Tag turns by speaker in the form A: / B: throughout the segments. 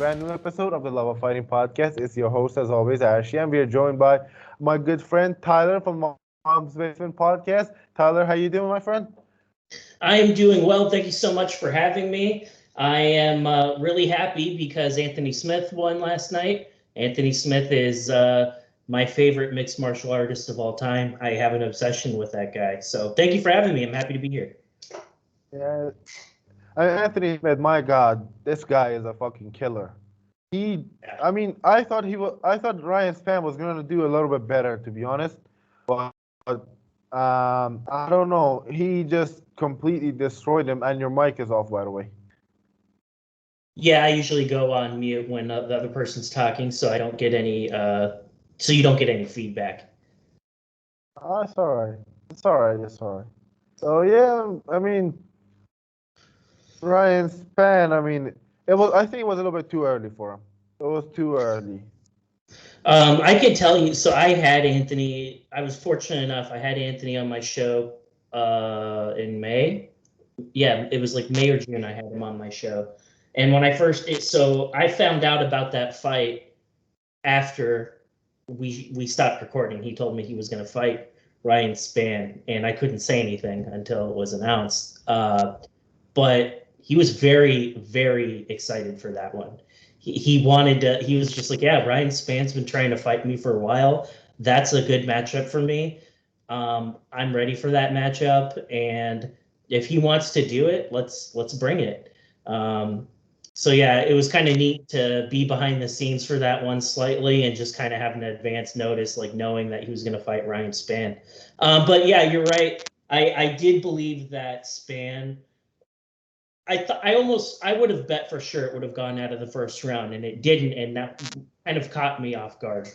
A: brand new episode of the Love of Fighting podcast. It's your host, as always, Ashley, and we are joined by my good friend Tyler from Mom's Basement Podcast. Tyler, how you doing, my friend?
B: I am doing well. Thank you so much for having me. I am really happy because Anthony Smith won last night. Anthony Smith is my favorite mixed martial artist of all time. I have an obsession with that guy. So thank you for having me. I'm happy to be here.
A: Yeah, Anthony Smith. My God, this guy is a fucking killer. He,
B: Yeah.
A: I mean, I thought he was. I thought Ryan Spann was going to do a little bit better, to be honest. But I don't know. He just completely destroyed him. And your mic is off, by the way.
B: Yeah, I usually go on mute when the other person's talking, so I don't get any. So you don't get any feedback.
A: Oh, it's all right. It's all right. It's all right. So yeah, I mean, Ryan Spann. I mean, it was. I think it was a little bit too early for him. It was too early.
B: I can tell you. So I had Anthony. I was fortunate enough. I had Anthony on my show in May. Yeah, it was like May or June. I had him on my show, and when I so I found out about that fight after we stopped recording. He told me he was going to fight Ryan Spann, and I couldn't say anything until it was announced. But he was very, very excited for that one. He wanted to. He was just like, yeah, Ryan Spann's been trying to fight me for a while. That's a good matchup for me. I'm ready for that matchup, and if he wants to do it, let's bring it. So yeah, it was kind of neat to be behind the scenes for that one slightly, and just kind of have an advance notice, like knowing that he was going to fight Ryan Spann. But yeah, you're right. I did believe that Spann. I would have bet for sure it would have gone out of the first round, and it didn't, and that kind of caught me off guard.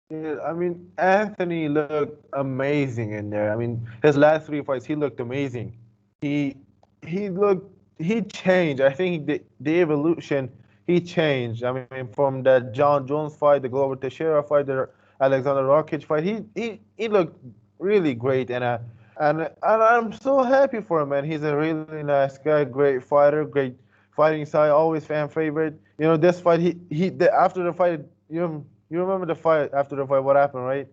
A: Yeah, I mean, Anthony looked amazing in there. I mean, his last three fights, he looked amazing. He he changed. I think the evolution he changed. I mean, from that John Jones fight, the Glover Teixeira fight, the Alexander Rakic fight, he looked really great, and I'm so happy for him, man. He's a really nice guy, great fighter, great fighting style, always fan favorite. You know, this fight, after the fight, you remember the fight after the fight? What happened, right?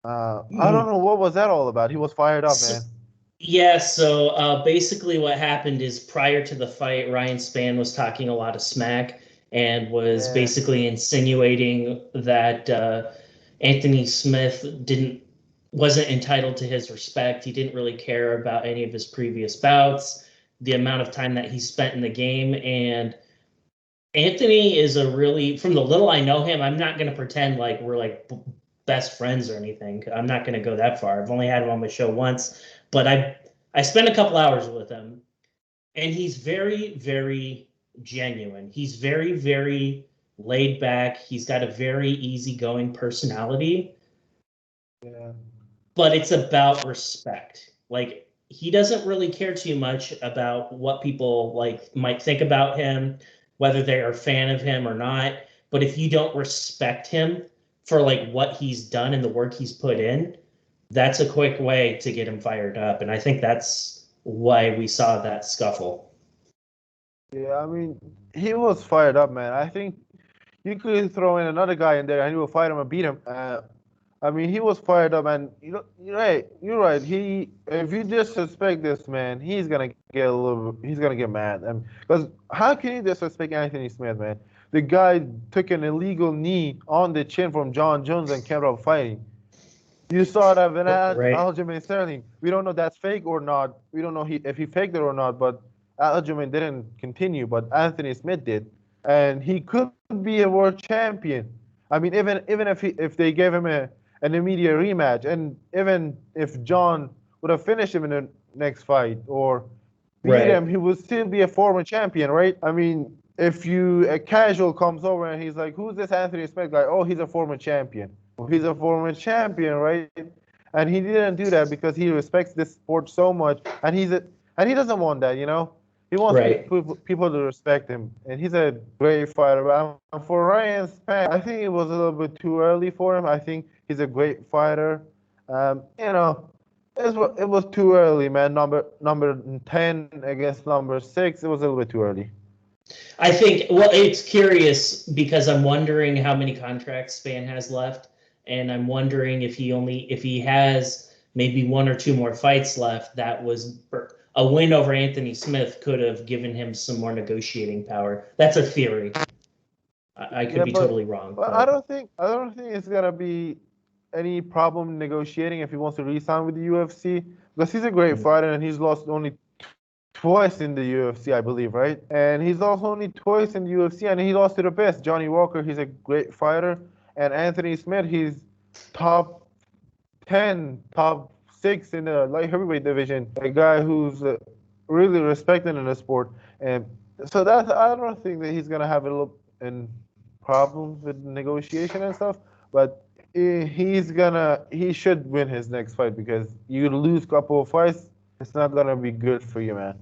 A: I don't
B: Mhm.
A: know what was that all about. He was fired up,
B: So,
A: man.
B: yeah, so basically what happened is prior to the fight, Ryan Spann was talking a lot of smack and was
A: Yeah,
B: basically insinuating that Anthony Smith wasn't entitled to his respect. He didn't really care about any of his previous bouts, the amount of time that he spent in the game, and Anthony is a really, from the little I know him, I'm not going to pretend like we're like best friends or anything. I'm not going to go that far. I've only had him on my show once, but I spent a couple hours with him, and he's very, very genuine. He's very, very laid back. He's got a very easygoing personality,
A: yeah,
B: but it's about respect. Like he doesn't really care too much about what people like might think about him, whether they are a fan of him or not. But if you don't respect him for like what he's done and the work he's put in, that's a quick way to get him fired up. And I think that's why we saw that scuffle.
A: yeah. I mean, he was fired up, man. I think you could throw in another guy in there and he will fight him and beat him. I mean, he was fired up, and you're right. You're right. If you disrespect this man, he's gonna get mad. Because how can you disrespect Anthony Smith, man? The guy took an illegal knee on the chin from John Jones and kept up fighting. You saw that with
B: Right.
A: Aljamain Sterling. We don't know that's fake or not. We don't know if he faked it or not. But Aljamain didn't continue, but Anthony Smith did, and he could be a world champion. I mean, even if they gave him an immediate rematch, and even if John would have finished him in the next fight or beat him,
B: Right.
A: he would still be a former champion, right? I mean, if a casual comes over and he's like, "Who's this Anthony Smith guy?" Oh, he's a former champion. Well, he's a former champion, right? And he didn't do that because he respects this sport so much, and he doesn't want that, you know. He wants
B: Right.
A: people to respect him, and he's a great fighter. And for Ryan Spann, I think it was a little bit too early for him. I think he's a great fighter. You know, it was too early, man. Number 10 against number 6, it was a little bit too early.
B: I think, well, it's curious because I'm wondering how many contracts Spann has left, and I'm wondering if he has maybe one or two more fights left. That was a win over Anthony Smith could have given him some more negotiating power. That's a theory. I could
A: Yeah,
B: be totally wrong,
A: but
B: but
A: I don't think it's gonna be any problem negotiating if he wants to re-sign with the UFC because he's a great fighter and he's lost only twice in the UFC, I believe, right? And he's lost only twice in the UFC, and he lost to the best. Johnny Walker, he's a great fighter, and Anthony Smith, he's top 10, top 6 in the light heavyweight division. A guy who's really respected in the sport, and so that's I don't think that he's gonna have a little in problems with negotiation and stuff, but he should win his next fight because you lose a couple of fights, it's not gonna be good for you, man.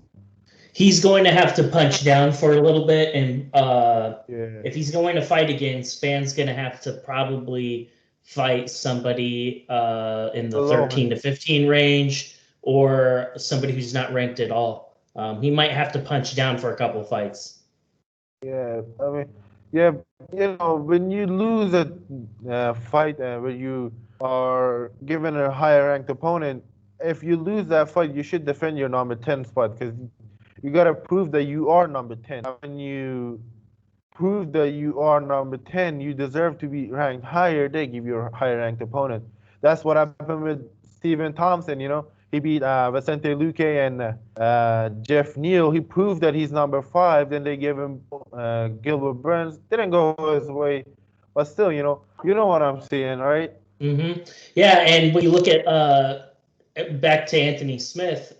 B: he's going to have to punch down for a little bit, and
A: Yeah.
B: if he's going to fight again, Spann's going to have to probably fight somebody in the
A: Below
B: 13
A: him.
B: to 15 range or somebody who's not ranked at all. He might have to punch down for a couple of fights.
A: Yeah, I mean, yeah, when you lose a fight where you are given a higher ranked opponent, if you lose that fight, you should defend your number 10 spot because you got to prove that you are number 10. When you prove that you are number 10, you deserve to be ranked higher. They give you a higher ranked opponent. That's what happened with Stephen Thompson. He beat Vicente Luque and Jeff Neal. He proved that he's number 5. Then they gave him Gilbert Burns. Didn't go his way, but still, you know what I'm saying, right?
B: Yeah, and when you look at back to Anthony Smith,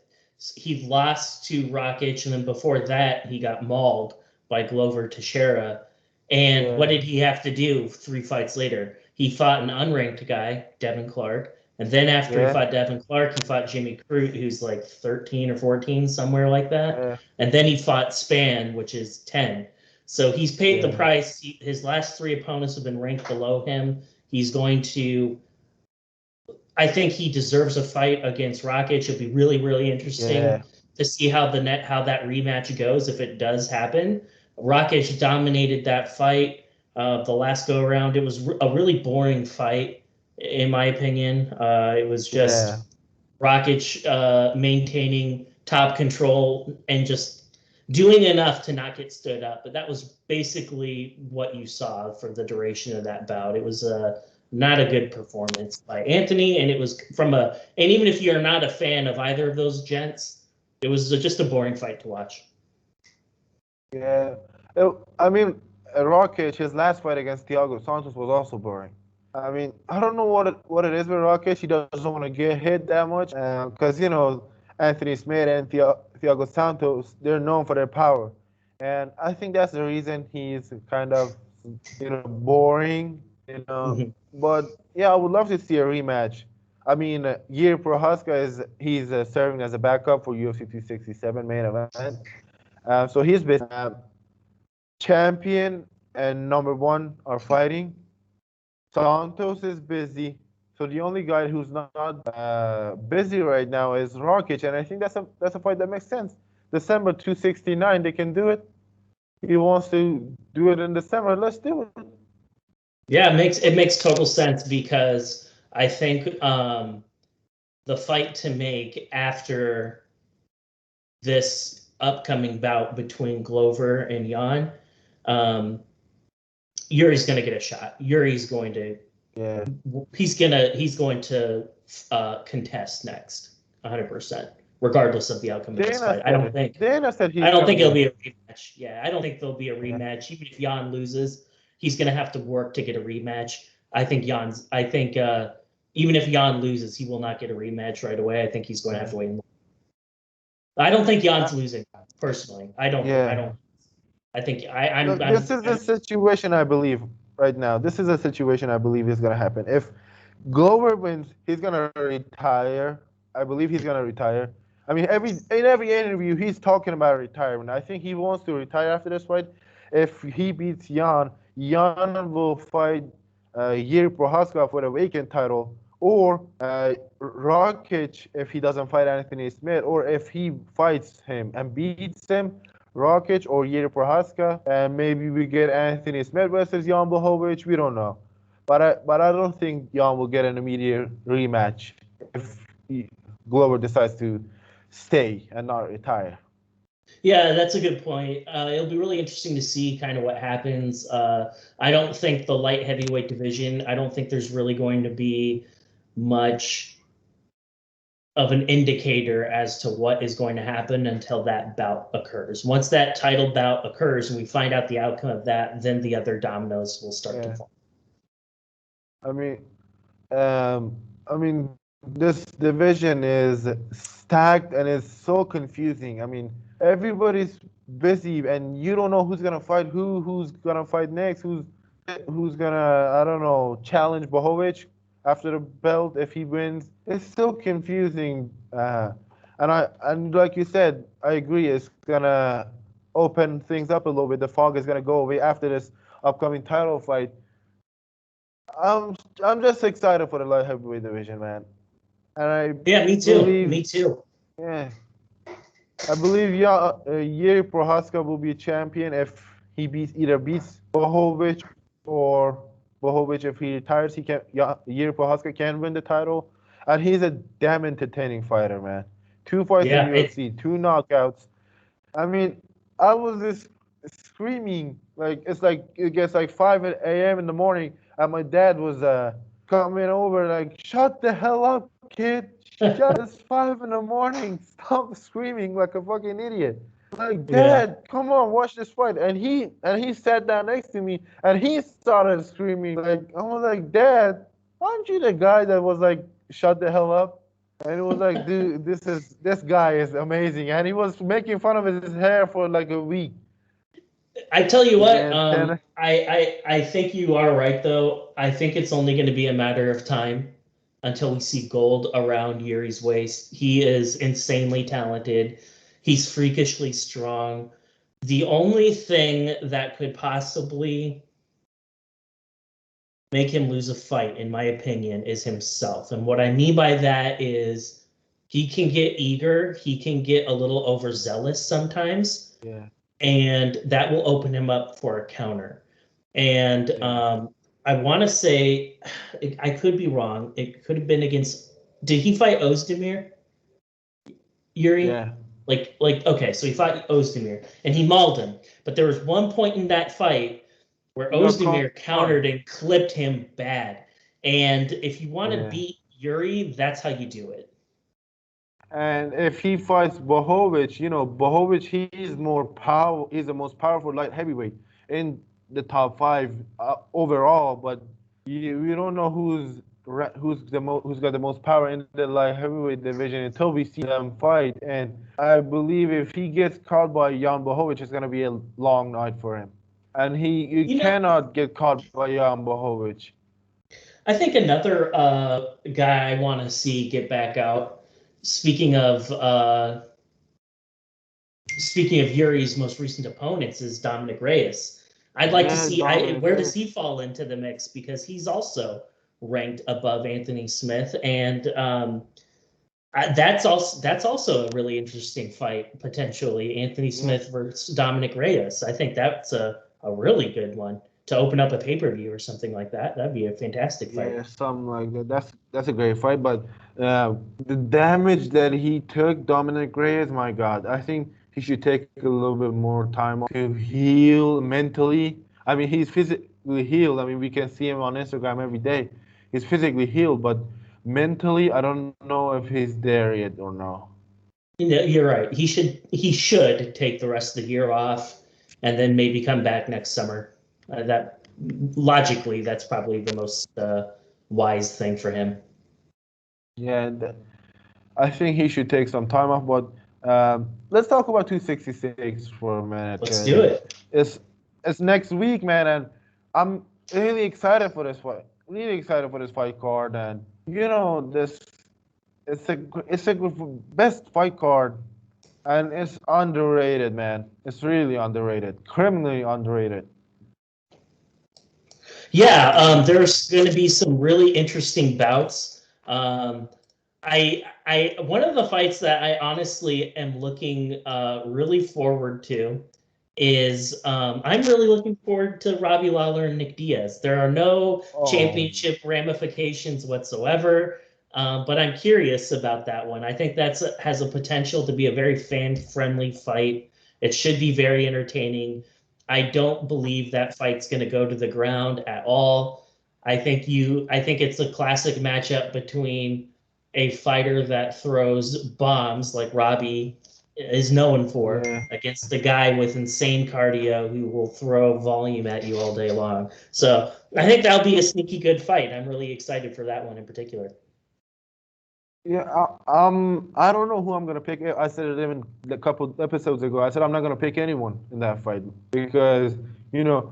B: he lost to Rakic, and then before that, he got mauled by Glover Teixeira. And what did he have to do 3 fights later? He fought an unranked guy, Devin Clark. And then after he fought Devin Clark, he fought Jimmy Crute, who's like 13 or 14, somewhere like that.
A: Yeah.
B: And then he fought Spann, which is 10. So he's paid the price. His last 3 opponents have been ranked below him. He's going to. I think he deserves a fight against Rakic. It'll be really, really interesting to see how that rematch goes if it does happen. Rakic dominated that fight the last go around. It was a really boring fight, in my opinion. It was just Rakic maintaining top control and just doing enough to not get stood up. But that was basically what you saw for the duration of that bout. It was not a good performance by Anthony, and it was and even if you're not a fan of either of those gents, it was just a boring fight to watch.
A: Yeah, I mean, Rakic, his last fight against Thiago Santos was also boring. I mean, I don't know what it is with Rakic. He doesn't want to get hit that much because Anthony Smith and Thiago Santos, they're known for their power, and I think that's the reason he's kind of boring. But yeah, I would love to see a rematch. I mean, Yuri Prochazka he's serving as a backup for UFC 267 main event. So he's been champion and number 1 are fighting. Santos is busy, so the only guy who's not busy right now is Rakic, and I think that's a fight that makes sense. December 269, they can do it. He wants to do it in December. Let's do it.
B: Yeah, it makes total sense because I think the fight to make after this upcoming bout between Glover and Jan, Yuri's going to get a shot. Yuri's going to he's going to contest next 100%, regardless of the outcome of this fight. I don't think it'll be a rematch. Yeah, I don't think there'll be a rematch. Even if Jan loses, he's going to have to work to get a rematch. I think even if Jan loses, he will not get a rematch right away. I think he's going to have to wait. I don't think Jan's losing, personally. I don't. I think
A: This is a situation I believe right now. This is a situation I believe is going to happen. If Glover wins, he's going to retire. I believe he's going to retire. I mean, in every interview, he's talking about retirement. I think he wants to retire after this fight. If he beats Jan will fight Yuri Prochazka for the vacant title, or Rakic if he doesn't fight Anthony Smith, or if he fights him and beats him, Rakic or Yuri Prohaska, and maybe we get Anthony Smith versus Jan Blachowicz. We don't know, but I don't think Jan will get an immediate rematch if Glover decides to stay and not retire.
B: Yeah, that's a good point. It'll be really interesting to see kind of what happens. I don't think the light heavyweight division, I don't think there's really going to be much of an indicator as to what is going to happen until that bout occurs. Once that title bout occurs and we find out the outcome of that, then the other dominoes will start to fall.
A: I mean, I mean, this division is stacked and it's so confusing. I mean, everybody's busy and you don't know who's gonna fight who's gonna fight next, who's gonna, I don't know, challenge Blachowicz after the belt if he wins. It's so confusing. And like you said, I agree. It's gonna open things up a little bit. The fog is gonna go away after this upcoming title fight. I'm just excited for the light heavyweight division, man. And
B: me too. Me too.
A: Yeah, I believe Yuri Prohaska will be champion if he either beats Blachowicz or Blachowicz if he retires. Yuri Prohaska can win the title, and he's a damn entertaining fighter, man. 2 fights in UFC, 2 knockouts. I mean, I was just screaming it gets like 5 a.m. in the morning, and my dad was coming over like, "Shut the hell up, kid! It's 5 in the morning. Stop screaming like a fucking idiot!" Like, Dad, come on, watch this fight. And he sat down next to me, and he started screaming. Like, I was like, "Dad, aren't you the guy that was like, shut the hell up?" And it was like, dude, this guy is amazing, and he was making fun of his hair for like a week.
B: I tell you what, I think you are right, though. I think it's only going to be a matter of time until we see gold around Yuri's waist. He is insanely talented. He's freakishly strong. The only thing that could possibly make him lose a fight, in my opinion, is himself. And what I mean by that is he can get eager. He can get a little overzealous sometimes.
A: Yeah.
B: And that will open him up for a counter. And I want to say, I could be wrong. It could have been against, did he fight Ozdemir? Yuri?
A: Yeah.
B: Okay, so he fought Ozdemir and he mauled him. But there was one point in that fight where Ozdemir countered and clipped him bad. And if you want to beat Yuri, that's how you do it.
A: And if he fights Blachowicz, Blachowicz, he's the most powerful light heavyweight in the top 5 overall. But we don't know who's got the most power in the light heavyweight division until we see them fight. And I believe if he gets caught by Jan Blachowicz, it's gonna be a long night for him. And you cannot get caught by Jan Blachowicz.
B: I think another guy I want to see get back out. Speaking of Yuri's most recent opponents, is Dominic Reyes. I'd like to see where does he fall into the mix, because he's also ranked above Anthony Smith, and that's also a really interesting fight potentially. Anthony Smith versus Dominic Reyes. I think that's a really good one to open up a pay-per-view or something like that. That'd be a fantastic fight.
A: Yeah, something like that. That's a great fight, but the damage that he took, Dominic Reyes, my God, I think he should take a little bit more time to heal mentally. I mean, he's physically healed. I mean, we can see him on Instagram every day. He's physically healed, but mentally, I don't know if he's there yet or no.
B: You're right. He should take the rest of the year off and then maybe come back next summer. That logically, that's probably the most wise thing for him.
A: Yeah, I think he should take some time off. But let's talk about 266 for a minute.
B: Let's do it.
A: It's next week, man, and I'm really excited for this fight. Really excited for this fight card, and it's a best fight card, and it's underrated, man. It's really underrated, criminally underrated.
B: Yeah, there's going to be some really interesting bouts. one of the fights that I honestly am looking really forward to is I'm really looking forward to Robbie Lawler and Nick Diaz. There are no
A: Oh,
B: championship ramifications whatsoever, but I'm curious about that one. I think has a potential to be a very fan-friendly fight. It should be very entertaining. I don't believe that fight's going to go to the ground at all. I think it's a classic matchup between a fighter that throws bombs like Robbie is known for
A: yeah.
B: against a guy with insane cardio who will throw volume at you all day long. So I think that'll be a sneaky good fight. I'm really excited for that one in particular.
A: Yeah, I don't know who I'm gonna pick. I said it even a couple episodes ago. I said I'm not gonna pick anyone in that fight because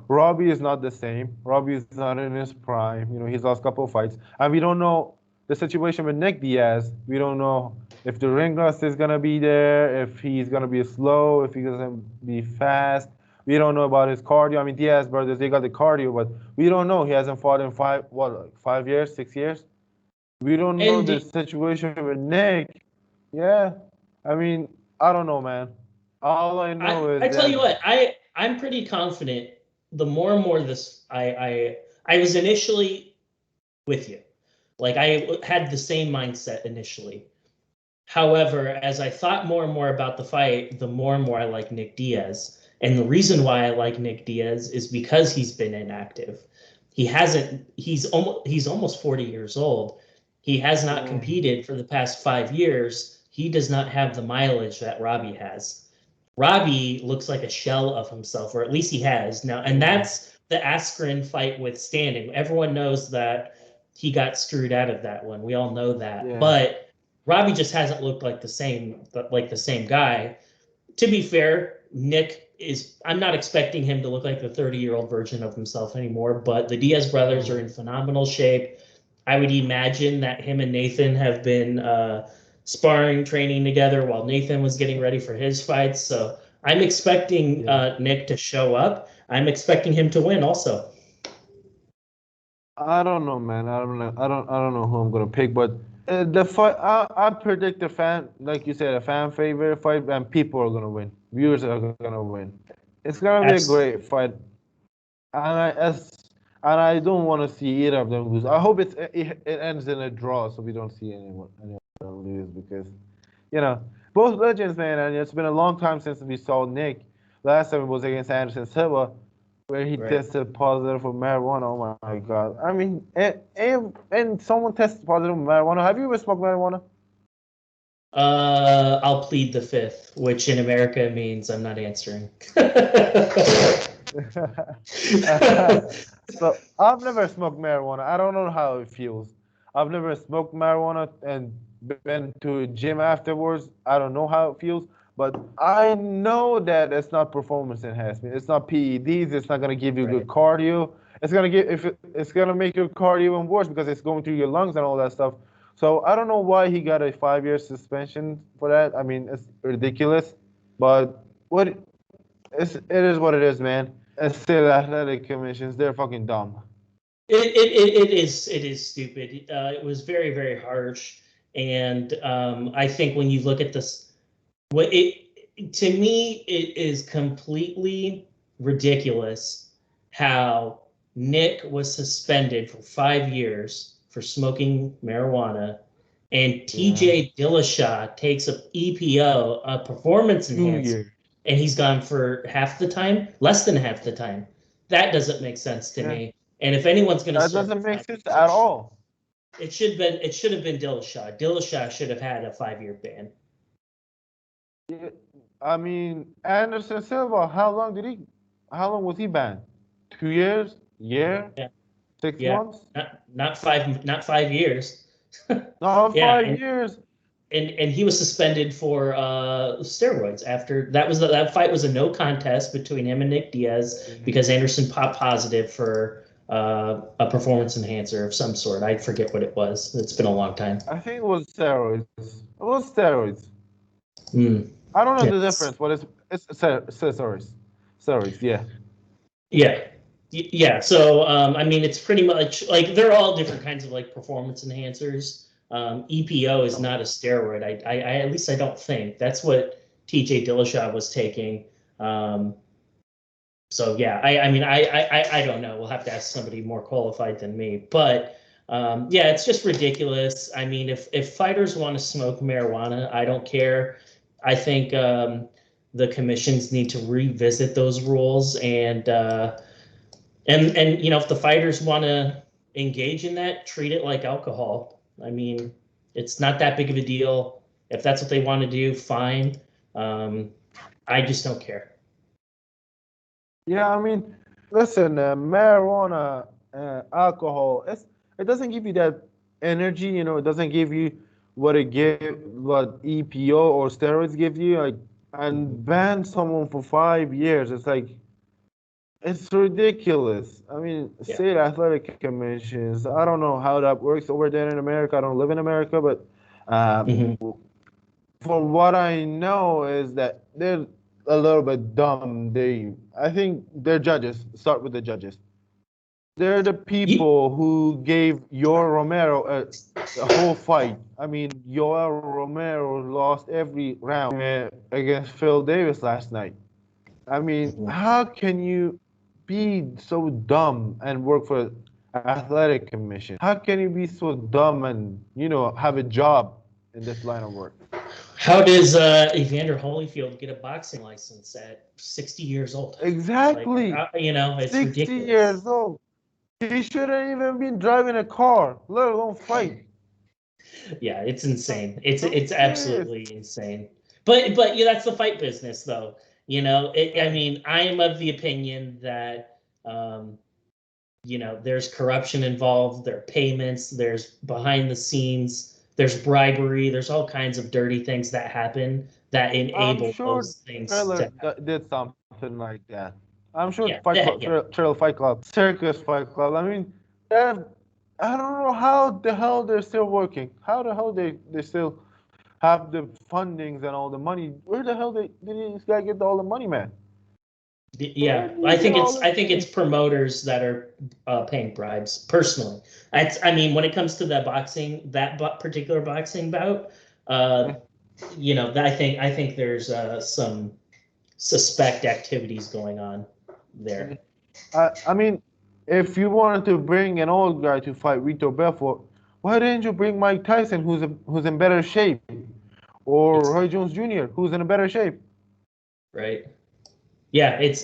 A: Robbie is not the same. Robbie is not in his prime. He's lost a couple of fights, and we don't know the situation with Nick Diaz. We don't know if the ring rust is gonna be there, if he's gonna be slow, if he's gonna be fast. We don't know about his cardio. I mean, Diaz brothers, they got the cardio, but we don't know. He hasn't fought in like 5 years, 6 years. We don't know
B: And
A: the situation with Nick. Yeah. I mean, I don't know, man. All I know is
B: I tell
A: that
B: you what, I'm pretty confident. The more and more this I was initially with you, like I had the same mindset initially. However, as I thought more and more about the fight, the more and more I like Nick Diaz. And the reason why I like Nick Diaz is because he's been inactive. He's almost 40 years old. He has not
A: mm,
B: competed for the past 5 years. He does not have the mileage that Robbie has. Robbie looks like a shell of himself, or at least he has now. And
A: yeah,
B: that's the Askren fight withstanding. Everyone knows that he got screwed out of that one. We all know that.
A: yeah.
B: But Robbie just hasn't looked like the same guy. To be fair, Nick is. I'm not expecting him to look like the 30-year-old version of himself anymore. But the Diaz brothers are
A: Mm,
B: in phenomenal shape. I would imagine that him and Nathan have been sparring, training together while Nathan was getting ready for his fights. So I'm expecting
A: yeah.
B: Nick to show up. I'm expecting him to win also.
A: I don't know, man. I don't know. I don't know who I'm gonna pick, but the fight. I predict like you said, a fan favorite fight, and people are gonna win. Viewers are gonna win. It's gonna be a
B: Abs-
A: great fight, and I don't want to see either of them lose. I hope it ends in a draw, so we don't see anyone lose because you know both legends, man. And it's been a long time since we saw Nick. Last time it was against Anderson Silva, where he
B: right.
A: tested positive for marijuana. Oh my God! I mean, and someone tested positive for marijuana. Have you ever smoked marijuana?
B: I'll plead the fifth, which in America means I'm not answering.
A: So I've never smoked marijuana. I don't know how it feels. I've never smoked marijuana and been to a gym afterwards. I don't know how it feels, but I know that it's not performance enhancement. It's not PEDs. It's not gonna give you good
B: Right.
A: cardio. It's gonna make your cardio even worse because it's going through your lungs and all that stuff. So I don't know why he got a 5 year suspension for that. I mean, it's ridiculous, but it is what it is, man. And still, athletic commissions, they're fucking dumb.
B: It is stupid. It was very very harsh, and I think when you look at this, what it to me it is completely ridiculous how Nick was suspended for 5 years for smoking marijuana, and
A: Yeah.
B: TJ Dillashaw takes a EPO, a performance
A: 2 years.
B: enhancement, and he's gone for half the time, less than half the time. That doesn't make sense to
A: Yeah.
B: me. And if anyone's going to
A: That
B: serve
A: doesn't make
B: 5 years,
A: sense at all.
B: it should have been Dillashaw. Dillashaw should have had a 5 year ban.
A: Yeah. I mean, Anderson Silva, how long was he banned? 2 years? Year?
B: Yeah,
A: Six
B: yeah,
A: months?
B: not 5 years.
A: No,
B: Yeah,
A: 5 years.
B: and he was suspended for steroids after that fight was a no contest between him and Nick Diaz
A: Yeah.
B: because Anderson popped positive for a performance enhancer of some sort. I forget what it was. It's been a long time.
A: I think it was steroids. It was steroids.
B: Mm.
A: I don't know the
B: Yes.
A: difference, but it's steroids. Steroids, yeah.
B: Yeah. Yeah. So, I mean, it's pretty much like they're all different kinds of like performance enhancers. EPO is not a steroid. I at least I don't think that's what TJ Dillashaw was taking. So yeah, I mean I don't know. We'll have to ask somebody more qualified than me. But yeah, it's just ridiculous. I mean, if fighters want to smoke marijuana, I don't care. I think the commissions need to revisit those rules and you know, if the fighters want to engage in that, treat it like alcohol. I mean, it's not that big of a deal. If that's what they want to do, fine. I just don't care.
A: Yeah, I mean, listen, marijuana, alcohol, it doesn't give you that energy, you know, it doesn't give you what EPO or steroids give you, like, and ban someone for 5 years. It's like, it's ridiculous. I mean,
B: Yeah.
A: state athletic commissions, I don't know how that works over there in America. I don't live in America, but
B: Mhm.
A: from what I know is that they're a little bit dumb. I think they're judges. Start with the judges. They're the
B: You,
A: people who gave Yoel Romero a whole fight. I mean, Yoel Romero lost every round against Phil Davis last night. I mean,
B: Mhm.
A: how can you be so dumb and work for athletic commission? How can you be so dumb and, you know, have a job in this line of work?
B: How does Evander Holyfield get a boxing license at 60 years old? Like,
A: Exactly.
B: you know, it's
A: 60
B: ridiculous.
A: years old. He shouldn't even be driving a car, let alone fight.
B: Yeah, it's insane. It's
A: I'm serious.
B: absolutely insane. But yeah, that's the fight business, though. You know, I
A: Yeah.
B: mean, I am of the opinion that um, you know, there's corruption involved, there are payments, there's behind the scenes, there's bribery, there's all kinds of dirty things that happen that
A: I'm
B: enable
A: sure
B: those things to
A: Trailer
B: happen.
A: did something like that. I'm sure
B: Yeah,
A: Fight Club,
B: yeah.
A: Trail Fight Club, Circus Fight Club. I mean, they're- I don't know how the hell they're still working. How the hell they still have the fundings and all the money? Where the hell did these guys get all the money, man? Where
B: Yeah,
A: do you get all the
B: I think it's
A: money?
B: promoters that are paying bribes. Personally, I mean, when it comes to that boxing, that particular boxing bout, uh, you know, I think there's some suspect activities going on there.
A: I mean, if you wanted to bring an old guy to fight Rito Belfort, why didn't you bring Mike Tyson, who's in better shape, or Roy
B: Exactly.
A: Jones Jr., who's in a better shape?
B: Right. Yeah, it's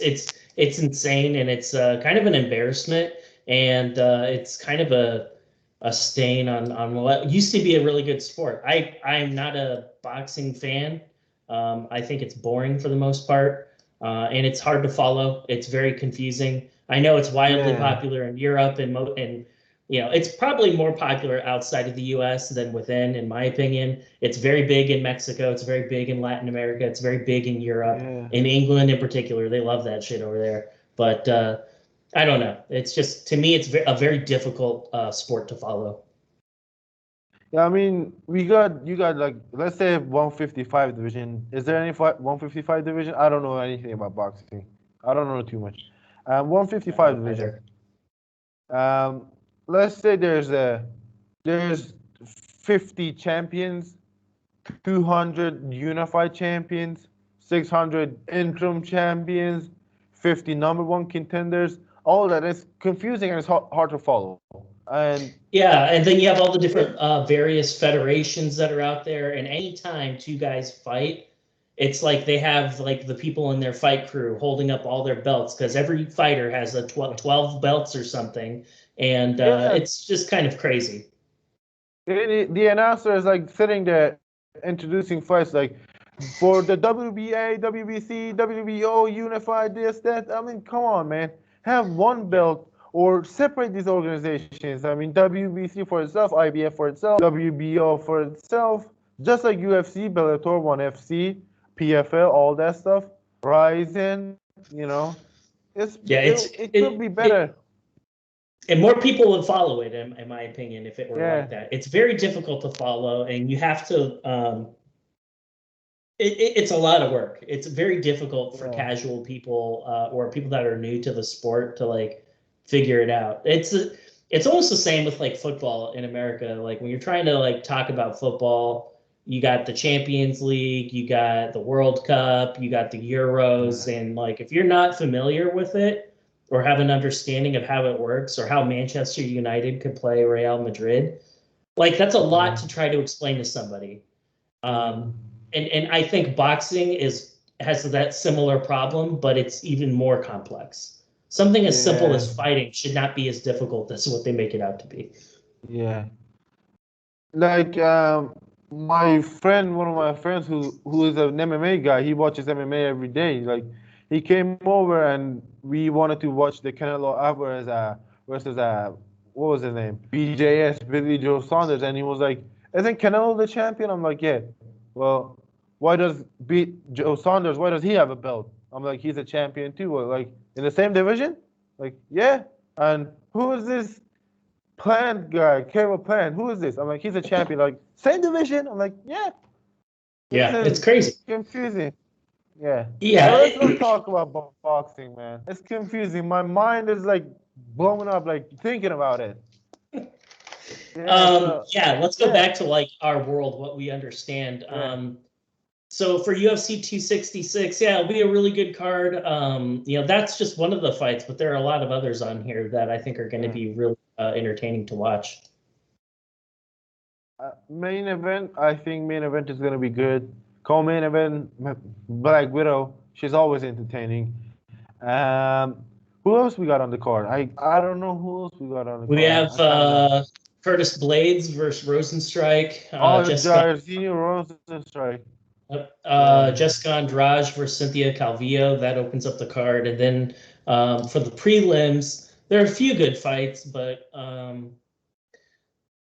B: insane and it's kind of an embarrassment and it's kind of a stain on what used to be a really good sport. I'm not a boxing fan. I think it's boring for the most part, and it's hard to follow. It's very confusing. I know it's wildly
A: Yeah,
B: popular in Europe and you know, it's probably more popular outside of the US than within, in my opinion. It's very big in Mexico. It's very big in Latin America. It's very big in Europe.
A: yeah,
B: In England, in particular, they love that shit over there. But I don't know. It's just, to me, it's a very difficult sport to follow.
A: yeah. I mean, you got like, let's say 155 division. Is there any 155 division? I don't know anything about boxing. I don't know too much.
B: I
A: 155
B: don't
A: division.
B: either.
A: Um, let's say there's 50 champions, 200 unified champions, 600 interim champions, 50 number one contenders. All that is confusing and it's hard to follow. And
B: Yeah, and then you have all the
A: it,
B: different various federations that are out there, and anytime two guys fight, it's like they have like the people in their fight crew holding up all their belts because every fighter has a 12 belts or something, and
A: yeah,
B: it's just kind of crazy.
A: the announcer is like sitting there introducing fights like for the WBA, WBC, WBO, unified this, that. I mean, come on, man. Have one
B: Yeah.
A: belt or separate these organizations. I mean, WBC for itself, IBF for itself, WBO for itself, just like UFC, Bellator, ONE FC, PFL, all that stuff. Ryzen, you know,
B: Yeah,
A: it could be better.
B: and more people would follow it, in my opinion, if it were like
A: Yeah,
B: that. It's very difficult to follow, and you have to. It's a lot of work. It's very difficult for
A: yeah.
B: casual people or people that are new to the sport to like figure it out. it's almost the same with like football in America. Like when you're trying to like talk about football, you got the Champions League, you got the World Cup, you got the Euros, and like if you're not familiar with it or have an understanding of how it works or how Manchester United could play Real Madrid, like that's a lot to try to explain to somebody. And I think boxing has that similar problem, but it's even more complex. Something as simple as fighting should not be as difficult as what they make it out to be.
A: Yeah. Like my friend, one of my friends who is an MMA guy, he watches MMA every day. Like he came over and we wanted to watch the Canelo Alvarez versus what was his name? BJS, Billy Joe Saunders, and he was like, "Isn't Canelo the champion?" I'm like, "Yeah." Well, why does Joe Saunders? Why does he have a belt? I'm like, he's a champion too. Well, like in the same division? Like, yeah. And who is this Plant guy, Caleb Plant? Who is this? I'm like, he's a champion. Like, same division? I'm like, yeah. This
B: Yeah, it's
A: is
B: crazy.
A: confusing. Yeah.
B: Yeah.
A: But let's not talk about boxing, man. It's confusing. My mind is like blowing up, like thinking about it.
B: Let's go back to like our world, what we understand. So for UFC 266, yeah, it'll be a really good card. That's just one of the fights, but there are a lot of others on here that I think are going to be really entertaining to watch.
A: Main event, I think main event is going to be good. Co-main event, Black Widow, she's always entertaining. Who else we got on the card? I don't know who else we got on the card.
B: We have Curtis Blades versus Rosenstrike.
A: Jairzinho Rosenstrike.
B: Jessica Andrade versus Cynthia Calvillo. That opens up the card. And then for the prelims, there are a few good fights, but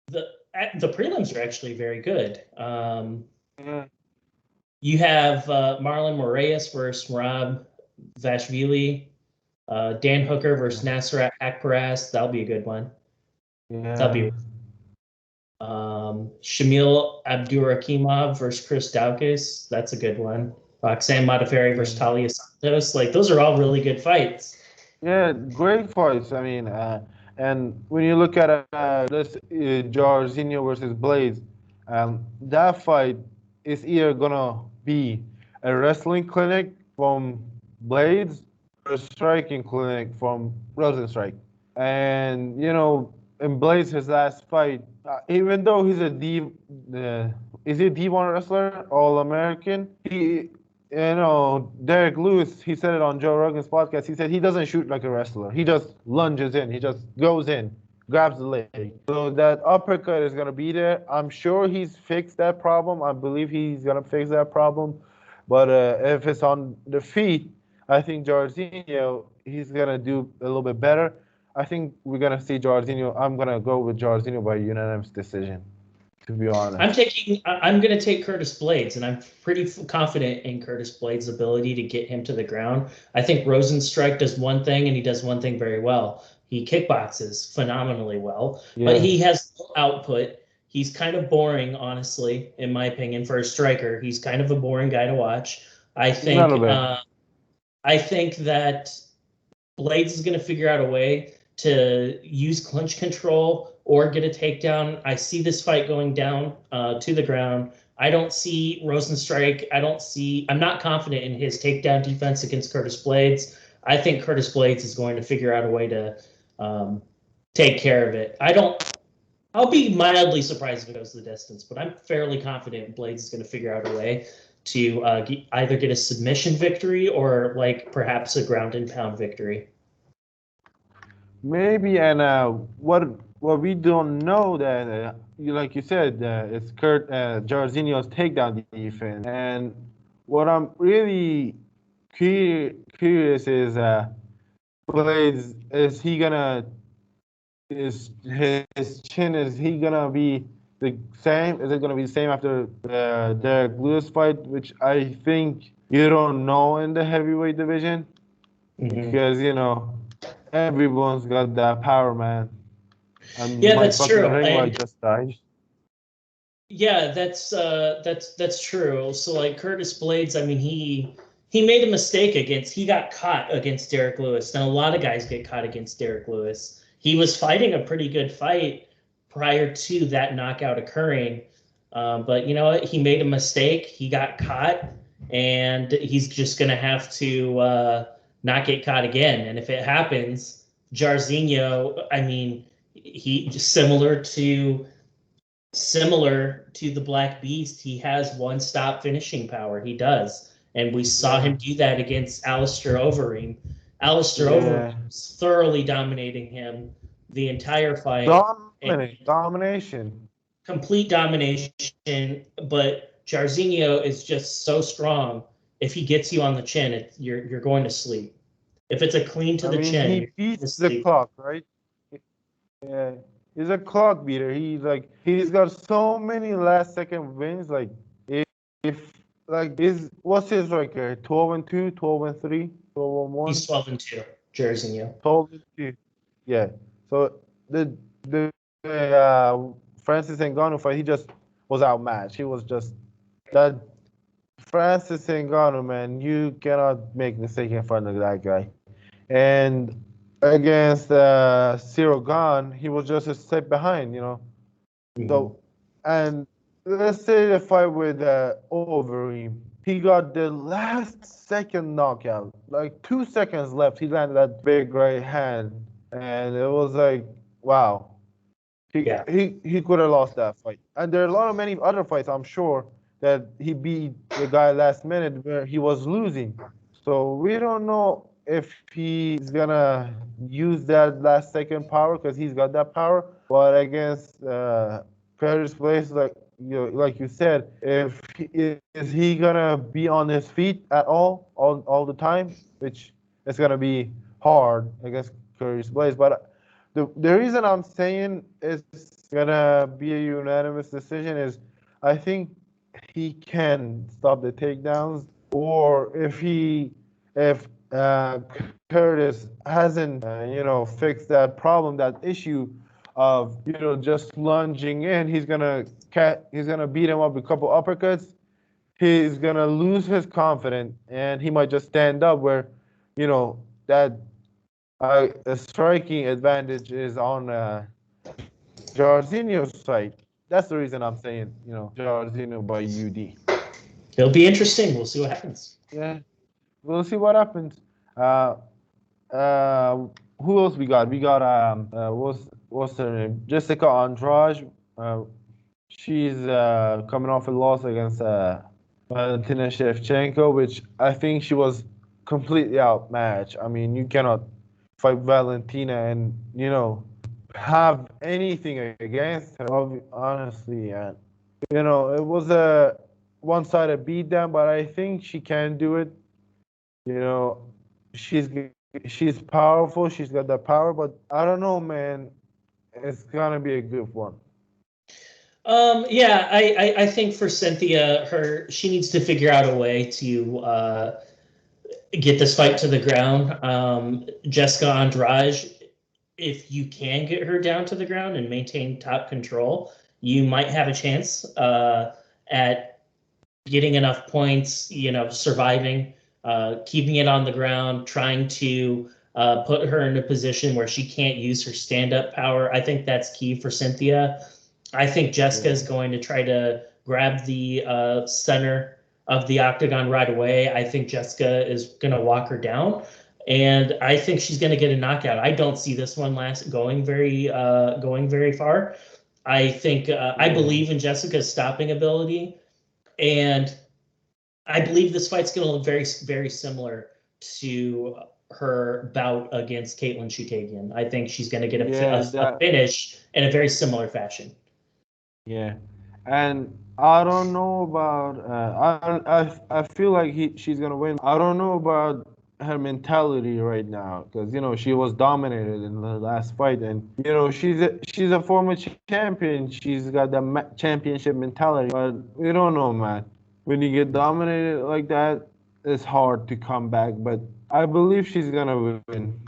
B: the prelims are actually very good. You have Marlon Moraes versus Rob Vashvili. Dan Hooker versus Nasrat Akparas. That'll be a good one. That'll be. Shamil Abdurakhimov versus Chris Daukaus. That's a good one. Roxanne Modafferi versus Talia Santos. Like, those are all really good fights.
A: Yeah, great fights. I mean, and when you look at this Jairzinho versus Blades, that fight is either gonna be a wrestling clinic from Blades or a striking clinic from Rosenstrike. And in Blades, his last fight, even though he's is he a D1 wrestler, All American? Derek Lewis, he said it on Joe Rogan's podcast. He said he doesn't shoot like a wrestler. He just lunges in. He just goes in, grabs the leg. So that uppercut is going to be there. I'm sure he's fixed that problem. I believe he's going to fix that problem. But if it's on the feet, I think Jairzinho, he's going to do a little bit better. I think we're going to see Jairzinho. I'm going to go with Jairzinho by unanimous decision, to be honest.
B: I'm going to take Curtis Blades, and I'm pretty confident in Curtis Blades' ability to get him to the ground. I think Rosenstrike does one thing, and he does one thing very well. He kickboxes phenomenally well, but he has no output. He's kind of boring, honestly, in my opinion, for a striker. He's kind of a boring guy to watch. I think that Blades is going to figure out a way to use clinch control or get a takedown. I see this fight going down to the ground. I don't see Rosenstrike. I'm not confident in his takedown defense against Curtis Blades. I think Curtis Blades is going to figure out a way to take care of it. I'll be mildly surprised if it goes the distance, but I'm fairly confident Blades is going to figure out a way to either get a submission victory or like perhaps a ground and pound victory.
A: Maybe, and what we don't know that, like you said, it's Jairzinho's takedown defense. And what I'm really curious is, Blades, is he gonna, is his chin, is he gonna be the same? Is it gonna be the same after the Derek Lewis fight, which I think you don't know in the heavyweight division, because everyone's got that power, man. And
B: that's true.
A: Ring light just died.
B: Yeah, that's true. So like Curtis Blades, I mean, he made a mistake he got caught against Derek Lewis. Now a lot of guys get caught against Derek Lewis. he was fighting a pretty good fight prior to that knockout occurring. But you know what? He made a mistake. He got caught, and he's just going to have to not get caught again. And if it happens, Jairzinho, I mean, he similar to the Black Beast. He has one-stop finishing power. He does, and we saw him do that against Alistair Overeem. Alistair Overeem was thoroughly dominating him the entire fight.
A: Domination.
B: Complete domination, but Jairzinho is just so strong. If he gets you on the chin, you're going to sleep. If it's a clean to the chin,
A: he beats the clock, right? Yeah, he's a clock beater. He's got so many last second wins. Like if what's his record? 12-2, 12-3, 12-1.
B: He's 12-2. Jairzinho.
A: 12-2. Yeah. So the Francis Ngannou fight, he just was outmatched. He was just that Francis Ngannou, man. You cannot make mistake in front of that guy. And against Cyril Gane, he was just a step behind, you know. Mm-hmm. So, and let's say the fight with Overeem, he got the last second knockout, like 2 seconds left. He landed that big right hand, and it was like, wow. He could have lost that fight. And there are many other fights, I'm sure, that he beat the guy last minute where he was losing. So we don't know if he's gonna use that last second power, because he's got that power. But against Curtis Blades, like you said, is he gonna be on his feet at all the time? Which is gonna be hard against Curtis Blades. But the reason I'm saying it's gonna be a unanimous decision is I think he can stop the takedowns, or if Curtis hasn't fixed that problem, that issue of just lunging in, he's gonna beat him up with a couple uppercuts. He's gonna lose his confidence, and he might just stand up where that a striking advantage is on Jairzinho's side. That's the reason I'm saying, Jairzinho by UD.
B: It'll be interesting. We'll see what happens.
A: Yeah, we'll see what happens. Who else we got? We got what's her name? Jessica Andrade. She's coming off a loss against Valentina Shevchenko, which I think she was completely outmatched. I mean, you cannot fight Valentina and have anything against her, honestly. And it was a one-sided beatdown, but I think she can do it. She's powerful. She's got that power, but I don't know, man. It's gonna be a good one.
B: Yeah, I think for Cynthia, she needs to figure out a way to get this fight to the ground. Jessica Andrade, if you can get her down to the ground and maintain top control, you might have a chance at getting enough points, surviving, keeping it on the ground, trying to put her in a position where she can't use her stand-up power. I think that's key for Cynthia. I think Jessica is going to try to grab the center of the octagon right away. I think Jessica is going to walk her down, and I think she's going to get a knockout. I don't see this one going very far. I think I believe in Jessica's stopping ability, and I believe this fight's going to look very, very similar to her bout against Caitlin Chookagian. I think she's going to get a finish in a very similar fashion.
A: Yeah, and I don't know about. I feel like she's gonna win. I don't know about her mentality right now, because she was dominated in the last fight, and she's a former champion. She's got the championship mentality, but we don't know, man. When you get dominated like that, it's hard to come back. But I believe she's gonna win.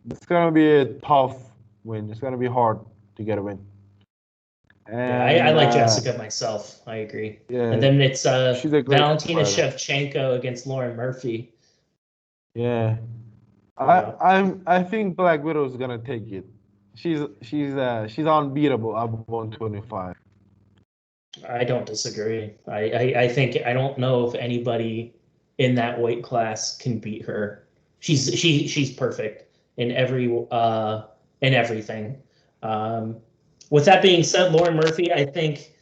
A: It's gonna be a tough win. It's gonna be hard to get a win.
B: And, I like Jessica myself. I agree. Yeah, and then it's Valentina Shevchenko against Lauren Murphy.
A: Yeah, I think Black Widow is gonna take it. she's unbeatable at 125.
B: I don't disagree. I think I don't know if anybody in that weight class can beat her. She's perfect in in everything. Um, with that being said, Lauren Murphy, I think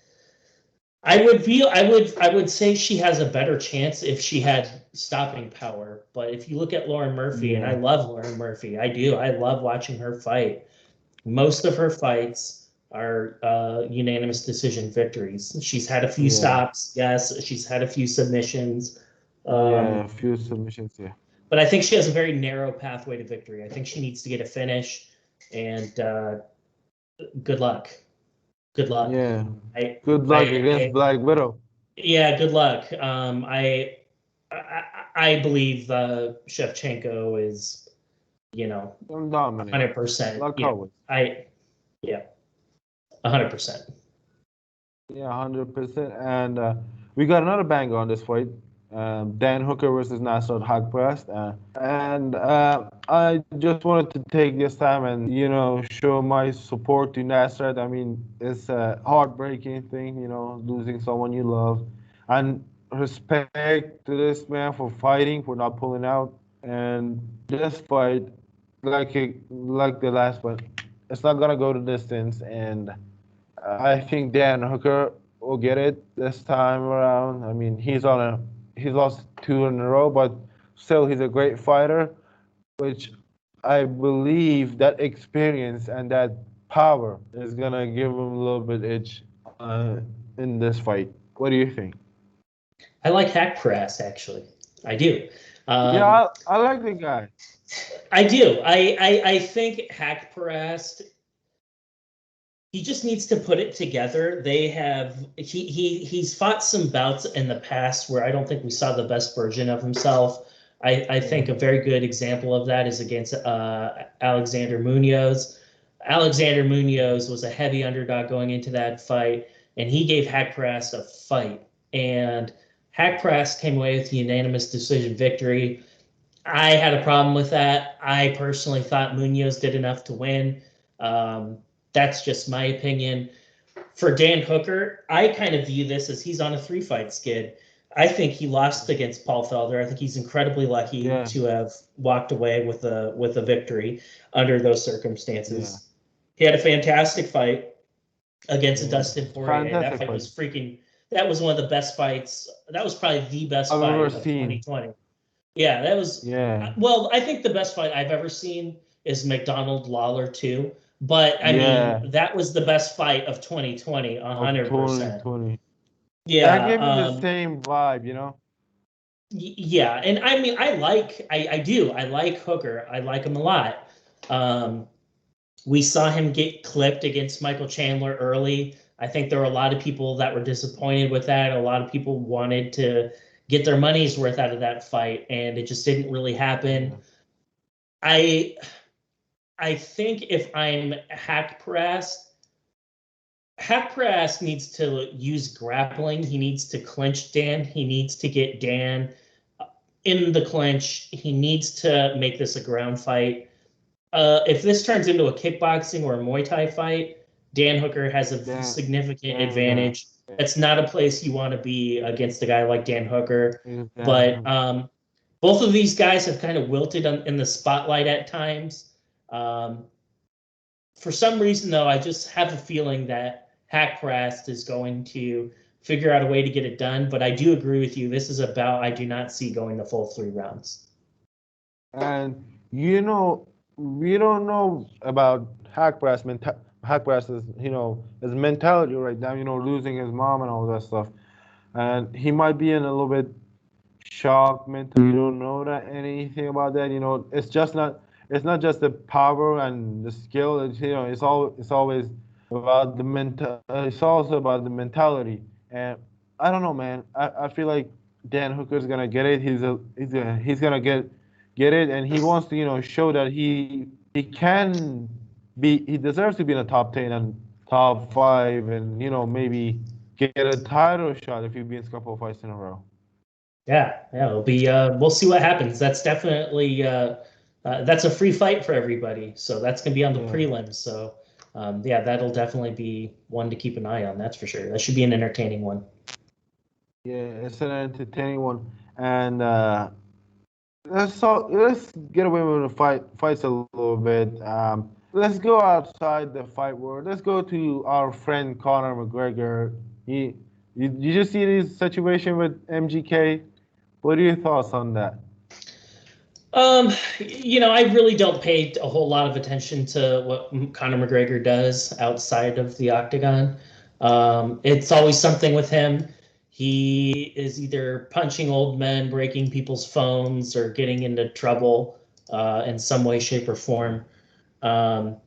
B: I would say she has a better chance if she had stopping power. But if you look at Lauren Murphy, and I
A: Yeah,
B: love Lauren Murphy, I do. I love watching her fight. Most of her fights are unanimous decision victories. She's had a few
A: yeah,
B: stops, yes. She's had a few submissions,
A: yeah.
B: um,
A: A few submissions. Yeah,
B: but I think she has a very narrow pathway to victory. I think she needs to get a finish, and good luck. Good luck.
A: yeah.
B: I,
A: Good luck against
B: I
A: Black Widow.
B: yeah, good luck. I believe Shevchenko is, you know,
A: I'm dominating.
B: 100%.
A: Like
B: Yeah,
A: always.
B: yeah, 100%.
A: Yeah, 100%. And we got another banger on this fight. Dan Hooker versus Nasrat Haqparast. And I just wanted to take this time and, show my support to Nasrat. I mean, it's a heartbreaking thing, losing someone you love. And respect to this man for fighting, for not pulling out. And this fight, like the last one, it's not gonna go the distance. And I think Dan Hooker will get it this time around. I mean, he's lost two in a row, but still he's a great fighter, which I believe that experience and that power is gonna give him a little bit edge in this fight. What do you think?
B: I like hack press actually. I do.
A: Yeah,
B: Um,
A: I like the guy.
B: I do. I think hack press. He just needs to put it together. He's fought some bouts in the past where I don't think we saw the best version of himself. I think a very good example of that is against Alexander Munoz. Alexander Munoz was a heavy underdog going into that fight, and he gave Haqparast a fight. And Haqparast came away with a unanimous decision victory. I had a problem with that. I personally thought Munoz did enough to win. Um, that's just my opinion. For Dan Hooker, I kind of view this as he's on a three-fight skid. I think he lost against Paul Felder. I think he's incredibly lucky
A: Yeah,
B: to have walked away with a victory under those
A: yeah,
B: circumstances. He had a fantastic fight against
A: yeah.
B: Dustin Poirier. That
A: Fantastic
B: fight
A: fight
B: was freaking. That was one of the best fights. That was probably the best
A: I've ever
B: fight of
A: seen.
B: 2020. Yeah, that was
A: Yeah,
B: well, I think the best fight I've ever seen is McDonald Lawler too. But I mean,
A: yeah.
B: that was the best fight of 2020,
A: Of
B: 100%.
A: 2020. That
B: Yeah,
A: gave me the same vibe.
B: yeah, and I mean, I do, I like Hooker, I like him a lot. Um, we saw him get clipped against Michael Chandler early. I think there were a lot of people that were disappointed with that. A lot of people wanted to get their money's worth out of that fight, and it just didn't really happen.
A: Yeah.
B: I I think if I'm Hack Press needs to use grappling. He needs to clinch Dan. He needs to get Dan in the clinch. He needs to make this a ground fight. If this turns into a kickboxing or a Muay Thai fight, Dan Hooker has a
A: Dan,
B: significant
A: Dan gonna.
B: advantage. That's not a place you want to be against a guy like Dan Hooker. But
A: Exactly.
B: both of these guys have kind of wilted in the spotlight at times. Um, for some reason, though, I just have a feeling that Hackprast is going to figure out a way to get it done. But I do agree with you. This is a bout I do not see going the full 3 rounds.
A: And we don't know about Hackbrass is his mentality right now. Losing his mom and all that stuff, and he might be in a little bit shock mental. You don't know that anything about that. It's just not. It's not just the power and the skill. It's always about the mental. It's also about the mentality. And I don't know, man. I feel like Dan Hooker's gonna get it. He's gonna get it, and he wants to show that he can be. He deserves to be in the top 10 and top 5, and maybe get a title shot if he wins a couple of fights in a row.
B: Yeah, it'll be. We'll see what happens. That's definitely That's a free fight for everybody, so that's going to be on the prelims. So, yeah, that'll definitely be one to keep an eye on. That's for sure. That should be an entertaining one.
A: Yeah, it's an entertaining one, and let's get away with the fights a little bit. Let's go outside the fight world. Let's go to our friend Conor McGregor. You just see this situation with MGK. What are your thoughts on that?
B: I really don't pay a whole lot of attention to what Conor McGregor does outside of the octagon. It's always something with him. He is either punching old men, breaking people's phones, or getting into trouble in some way, shape, or form. Um,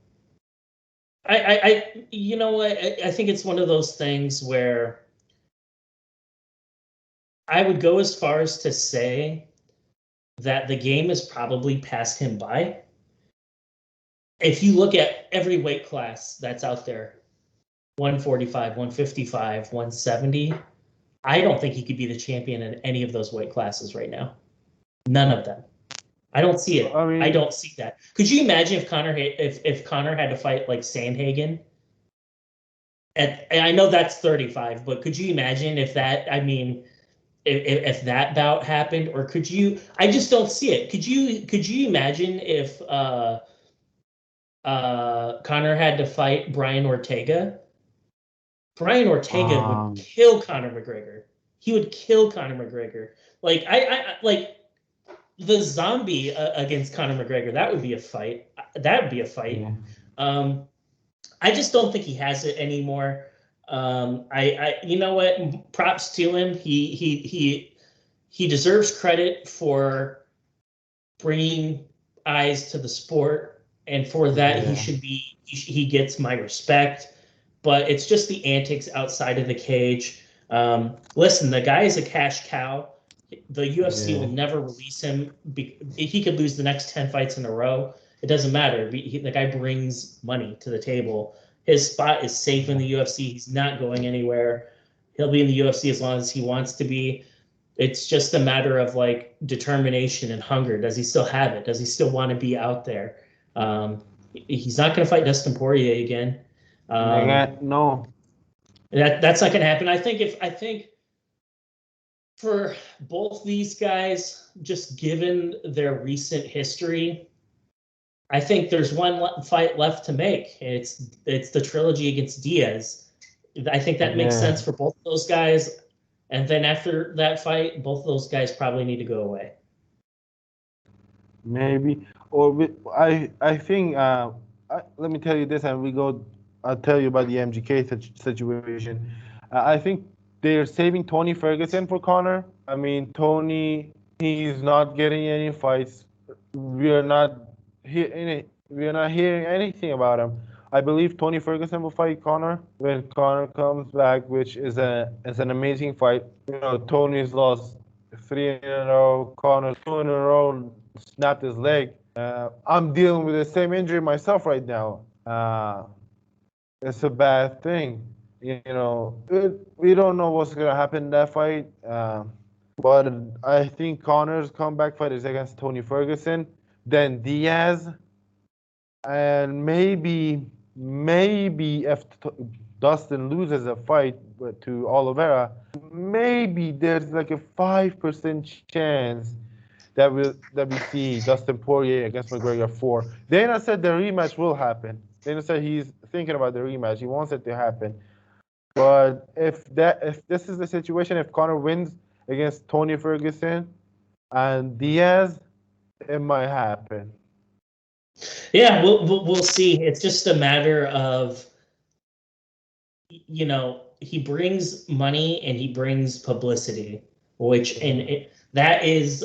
B: you know what? I think it's one of those things where I would go as far as to say that the game has probably passed him by. If you look at every weight class that's out there, 145, 155, 170, I don't think he could be the champion in any of those weight classes right now. None of them. I don't see it. I don't see that. Could you imagine if Conor had to fight like Sandhagen? I know that's 35, but could you imagine if that? I mean, if that bout happened, or could you? I just don't see it. Could you imagine if Conor had to fight Brian Ortega? Brian Ortega would kill Conor McGregor. He would kill Conor McGregor. Like I like the zombie against Conor McGregor. That would be a fight. That would be a fight. Yeah. I just don't think he has it anymore. You know what? Props to him. He deserves credit for bringing eyes to the sport, and for that he gets my respect. But it's just the antics outside of the cage. Listen, the guy is a cash cow. The UFC will never release him. He could lose the next 10 fights in a row. It doesn't matter. The guy brings money to the table. His spot is safe in the UFC. He's not going anywhere. He'll be in the UFC as long as he wants to be. It's just a matter of like determination and hunger. Does he still have it? Does he still want to be out there? He's not going to fight Dustin Poirier again.
A: No.
B: That's not going to happen. I think for both these guys, just given their recent history, I think there's one fight left to make. It's the trilogy against Diaz. I think that makes sense for both of those guys. And then after that fight, both of those guys probably need to go away.
A: Maybe, I think. Let me tell you this, and I'll tell you about the MGK situation. I think they're saving Tony Ferguson for Conor. I mean, Tony, he's not getting any fights. We're not hearing anything about him. I believe Tony Ferguson will fight Conor when Conor comes back, which is an amazing fight. You know, Tony's lost 3 in a row. Conor 2 in a row, snapped his leg. I'm dealing with the same injury myself right now. It's a bad thing. You know, we don't know what's gonna happen in that fight. But I think Conor's comeback fight is against Tony Ferguson, then Diaz, and maybe if Dustin loses a fight to Oliveira, maybe there's like a 5% chance that we see Dustin Poirier against McGregor 4. Dana said the rematch will happen. Dana said he's thinking about the rematch. He wants it to happen. But if this is the situation, if Conor wins against Tony Ferguson and Diaz, it might happen.
B: Yeah, we'll see. It's just a matter of, you know, he brings money and he brings publicity, that is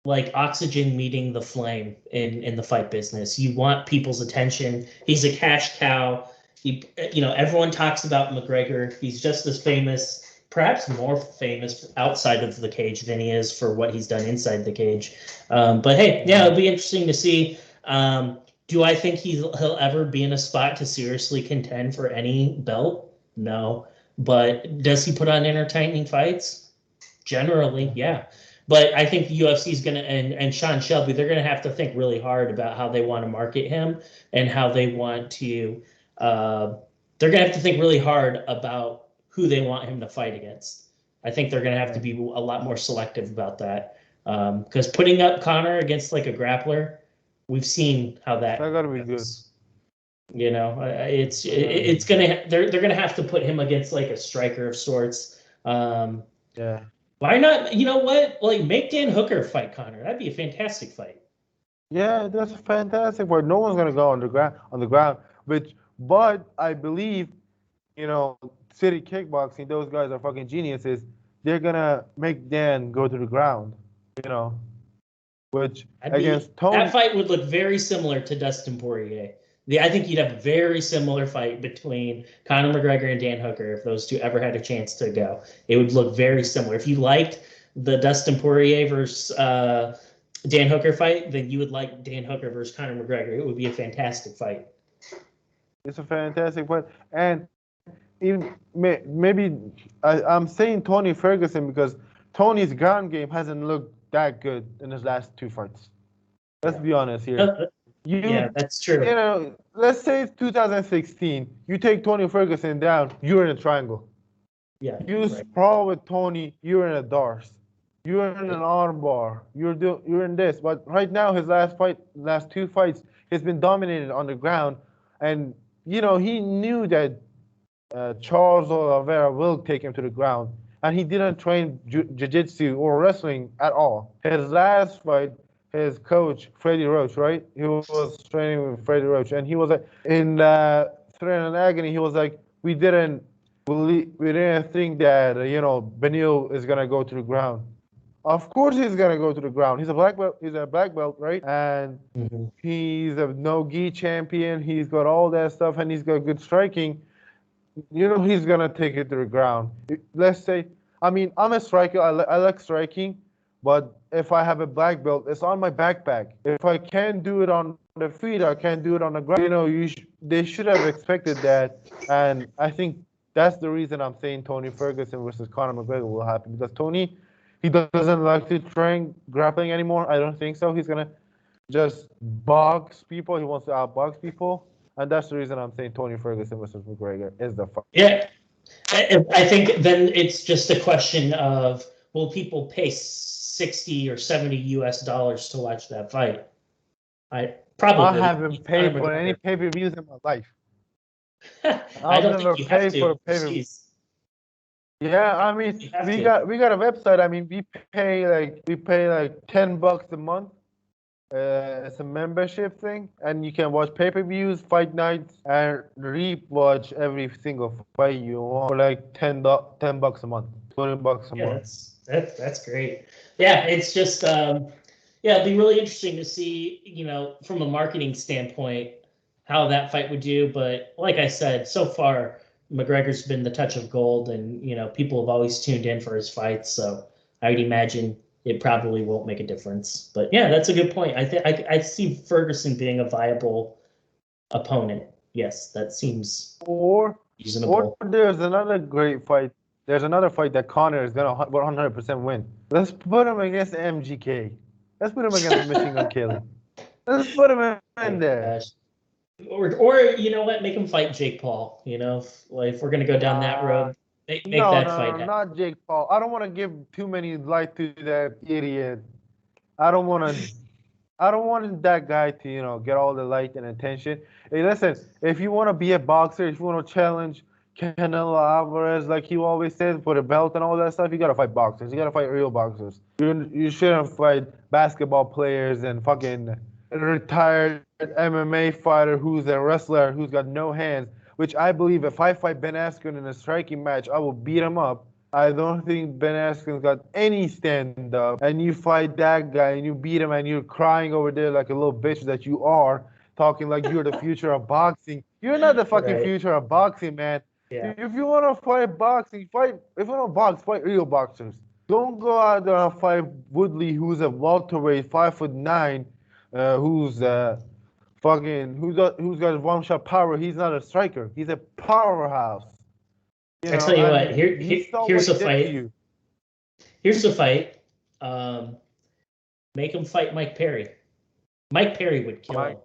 B: like oxygen meeting the flame in the fight business. You want people's attention. He's a cash cow. Everyone talks about McGregor. He's just as famous, perhaps more famous outside of the cage than he is for what he's done inside the cage. But hey, yeah, it'll be interesting to see. Do I think he'll ever be in a spot to seriously contend for any belt? No. But does he put on entertaining fights? Generally, yeah. But I think the UFC is going to, and Sean Shelby, they're going to have to think really hard about how they want to market him and how they want to, they're going to have to think really hard about who they want him to fight against. I think they're going to have to be a lot more selective about that. Because putting up Conor against like a grappler, we've seen how that
A: gotta be good.
B: You know, it's gonna they're gonna have to put him against like a striker of sorts.
A: Yeah.
B: Why not? You know what? Like make Dan Hooker fight Conor. That'd be a fantastic fight.
A: Yeah, that's a fantastic fight. No one's gonna go on the ground. But I believe, City Kickboxing, those guys are fucking geniuses. They're gonna make Dan go to the ground. Which against Tony.
B: That fight would look very similar to Dustin Poirier. I think you'd have a very similar fight between Conor McGregor and Dan Hooker if those two ever had a chance to go. It would look very similar. If you liked the Dustin Poirier versus Dan Hooker fight, then you would like Dan Hooker versus Conor McGregor. It would be a fantastic fight.
A: It's a fantastic fight. And even maybe I'm saying Tony Ferguson because Tony's ground game hasn't looked that good in his last two fights. Let's be honest here.
B: Yeah, that's true.
A: Let's say it's 2016. You take Tony Ferguson down, you're in a triangle.
B: Yeah.
A: You sprawl with Tony, you're in a Darce. You're in an armbar. You're in this. But right now, his last two fights, he's been dominated on the ground, and he knew that Charles Oliveira will take him to the ground, and he didn't train jiu-jitsu or wrestling at all. His last fight, his coach, Freddie Roach, right? He was training with Freddie Roach, and he was in Threat and Agony. He was like, we didn't think that Benil is gonna go to the ground. Of course, he's gonna go to the ground. He's a black belt. He's a black belt, right? And he's a no-gi champion. He's got all that stuff, and he's got good striking. He's gonna take it to the ground. Let's say, I'm a striker. I like striking. But if I have a black belt, it's on my backpack. If I can't do it on the feet, I can't do it on the ground. They should have expected that. And I think that's the reason I'm saying Tony Ferguson versus Conor McGregor will happen. Because Tony, he doesn't like to train grappling anymore. I don't think so. He's going to just box people. He wants to outbox people. And that's the reason I'm saying Tony Ferguson versus McGregor is the fight.
B: Yeah. I think then it's just a question of, will people pay $60 or $70 to watch that fight? I
A: haven't paid for any pay-per-views in my life.
B: I don't think you have to.
A: For pay-per-view. Yeah, we got a website. We pay like $10 a month. It's a membership thing, and you can watch pay-per-views, fight nights, and re-watch every single fight you want for like $10 a month, $20 a month.
B: That's great. Yeah, it's just it'd be really interesting to see, from a marketing standpoint, how that fight would do. But like I said, so far McGregor's been the touch of gold, and people have always tuned in for his fights. So I would imagine it probably won't make a difference. But yeah, that's a good point. I see Ferguson being a viable opponent. Yes, that seems reasonable.
A: Or there's another great fight. There's another fight that Conor is going to 100% win. Let's put him against MGK. Let's put him against Machine Gun Kelly. Let's put him in there.
B: Or you know what? Make him fight Jake Paul. If we're going to go down that road, make that fight.
A: No, not Jake Paul. I don't want to give too many light to that idiot. I don't want that guy to, get all the light and attention. Hey, listen, if you want to be a boxer, if you want to challenge Canelo Alvarez, like he always says, for the belt and all that stuff, you gotta fight boxers. You gotta fight real boxers. You shouldn't fight basketball players and fucking retired MMA fighter who's a wrestler who's got no hands. Which I believe if I fight Ben Askren in a striking match, I will beat him up. I don't think Ben Askren's got any stand up. And you fight that guy and you beat him and you're crying over there like a little bitch that you are, talking like you're the future of boxing. You're not the fucking future of boxing, man.
B: Yeah.
A: If you want to fight boxing, fight. If you want to box, fight real boxers. Don't go out there and fight Woodley, who's a welterweight, 5'9", who's got one-shot power. He's not a striker. He's a powerhouse.
B: I tell you what. Here's a fight. Here's a fight Make him fight Mike Perry. Mike Perry would kill him.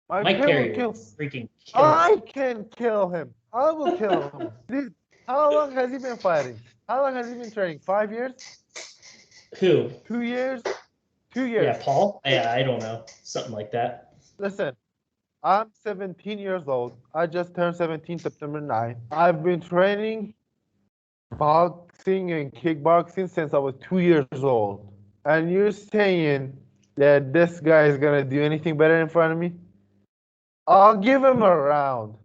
B: Mike Perry would freaking kill him.
A: I can kill him. I will kill him. Dude, how long has he been fighting? How long has he been training? 5 years?
B: Who?
A: 2 years? 2 years.
B: Yeah, Paul? Yeah, I don't know. Something like that.
A: Listen, I'm 17 years old. I just turned 17 September 9th. I've been training boxing and kickboxing since I was 2 years old. And you're saying that this guy is going to do anything better in front of me? I'll give him a round.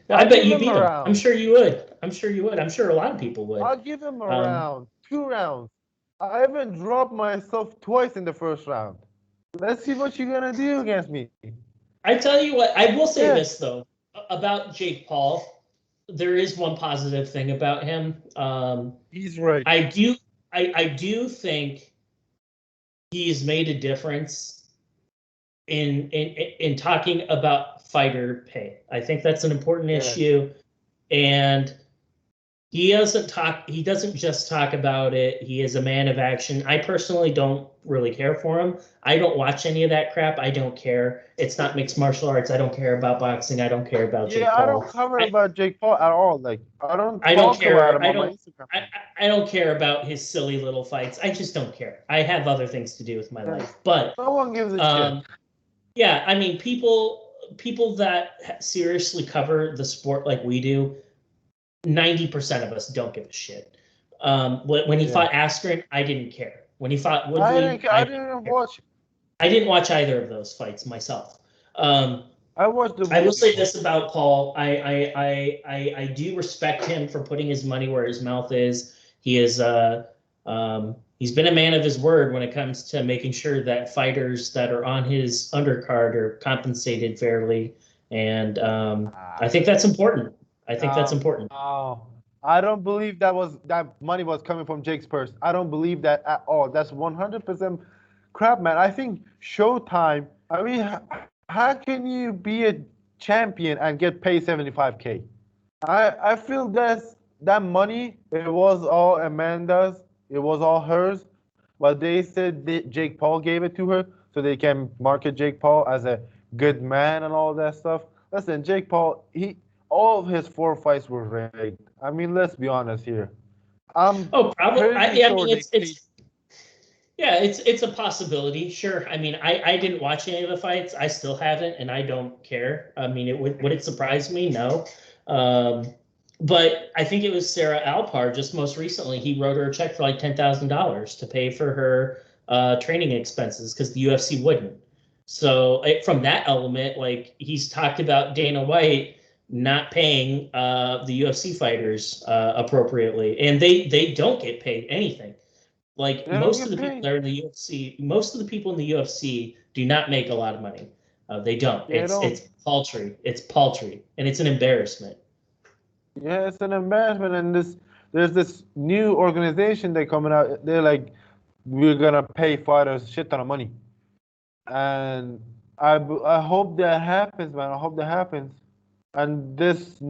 B: I bet you beat him. I'm sure you would. I'm sure you would. I'm sure a lot of people would.
A: I'll give him a round. 2 rounds. I even dropped myself twice in the first round. Let's see what you're going to do against me.
B: I tell you what, I will say this, though, about Jake Paul. There is one positive thing about him.
A: He's right.
B: I do think he's made a difference in talking about fighter pay. I think that's an important issue, and he doesn't just talk about it. He is a man of action. I personally don't really care for him. I don't watch any of that crap. I don't care. It's not mixed martial arts. I don't care about boxing. I don't care about Jake Paul.
A: I don't cover about Jake Paul at all. Like I don't care about him on my Instagram.
B: I don't care about his silly little fights. I just don't care. I have other things to do with my life. But
A: no one gives a shit.
B: Yeah, I mean, people that seriously cover the sport like we do, 90% of us don't give a shit. When he fought Askren, I didn't care. When he fought Woodley,
A: I didn't watch.
B: I didn't watch either of those fights myself.
A: I watched the.
B: I will say this about Paul: I do respect him for putting his money where his mouth is. He is he's been a man of his word when it comes to making sure that fighters that are on his undercard are compensated fairly, and I think that's important. That's important.
A: I don't believe that money was coming from Jake's purse. I don't believe that at all. That's 100% crap, man. I think Showtime. I mean, how can you be a champion and get paid $75K? I feel that money, it was all Amanda's. It was all hers. But they said Jake Paul gave it to her so they can market Jake Paul as a good man and all that stuff. Listen, Jake Paul, all of his 4 fights were rigged. I mean, let's be honest here.
B: Probably. It's a possibility. Sure. I mean, I didn't watch any of the fights. I still haven't, and I don't care. I mean, would it surprise me? No. But I think it was Sarah Alpar just most recently. He wrote her a check for like $10,000 to pay for her training expenses because the UFC wouldn't. So from that element, like he's talked about Dana White not paying the UFC fighters appropriately, and they don't get paid anything. Like most of the people that are in the UFC, most of the people in the UFC do not make a lot of money. They don't. It's paltry. It's paltry, and it's an embarrassment.
A: Yeah, it's an embarrassment, and there's this new organization they're coming out. They're like, we're gonna pay fighters a shit ton of money, and I hope that happens, man. I hope that happens. And this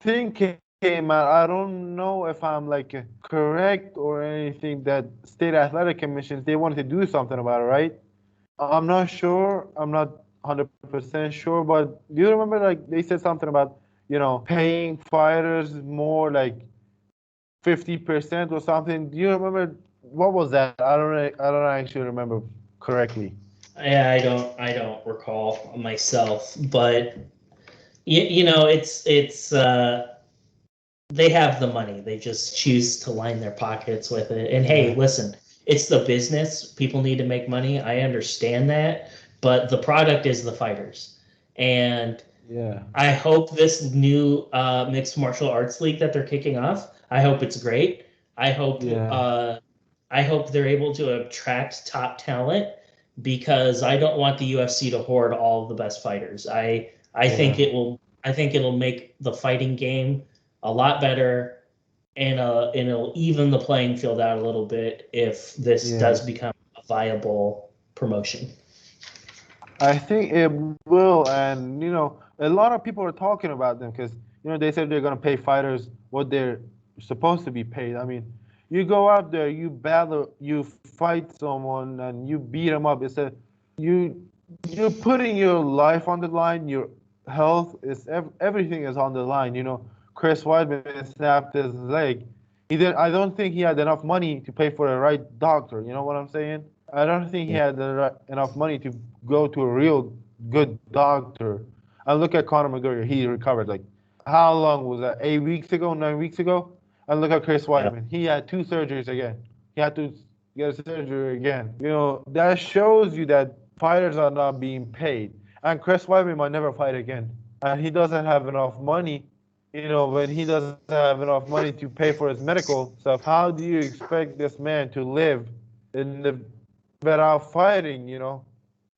A: thing came out. I don't know if I'm like correct or anything. That state athletic commissions, they wanted to do something about it, right? I'm not sure. I'm not 100% sure. But do you remember like they said something about paying fighters more like 50% or something? Do you remember what was that? I don't actually remember correctly.
B: Yeah, I don't recall myself, but. It's they have the money. They just choose to line their pockets with it. And hey, listen, it's the business. People need to make money. I understand that, but the product is the fighters. And I hope this new mixed martial arts league that they're kicking off, I hope it's great. I hope they're able to attract top talent because I don't want the UFC to hoard all of the best fighters. I think it'll make the fighting game a lot better, and it'll even the playing field out a little bit if this does become a viable promotion.
A: I think it will, and a lot of people are talking about them because they said they're gonna pay fighters what they're supposed to be paid. I mean, You go out there, you battle, you fight someone, and you beat them up. You you're putting your life on the line. Your health is everything is on the line. Chris Weidman snapped his leg. He did. I don't think he had enough money to pay for the right doctor. You know what I'm saying? I don't think he had enough money to go to a real good doctor. And look at Conor McGregor. He recovered like how long was that? 8 weeks ago, 9 weeks ago. And look at Chris
B: Yeah.
A: Weidman. He had two surgeries again. He had to get a surgery again. That shows you that fighters are not being paid. And Chris Weidman might never fight again. And he doesn't have enough money. When he doesn't have enough money to pay for his medical stuff, how do you expect this man to live in the without fighting?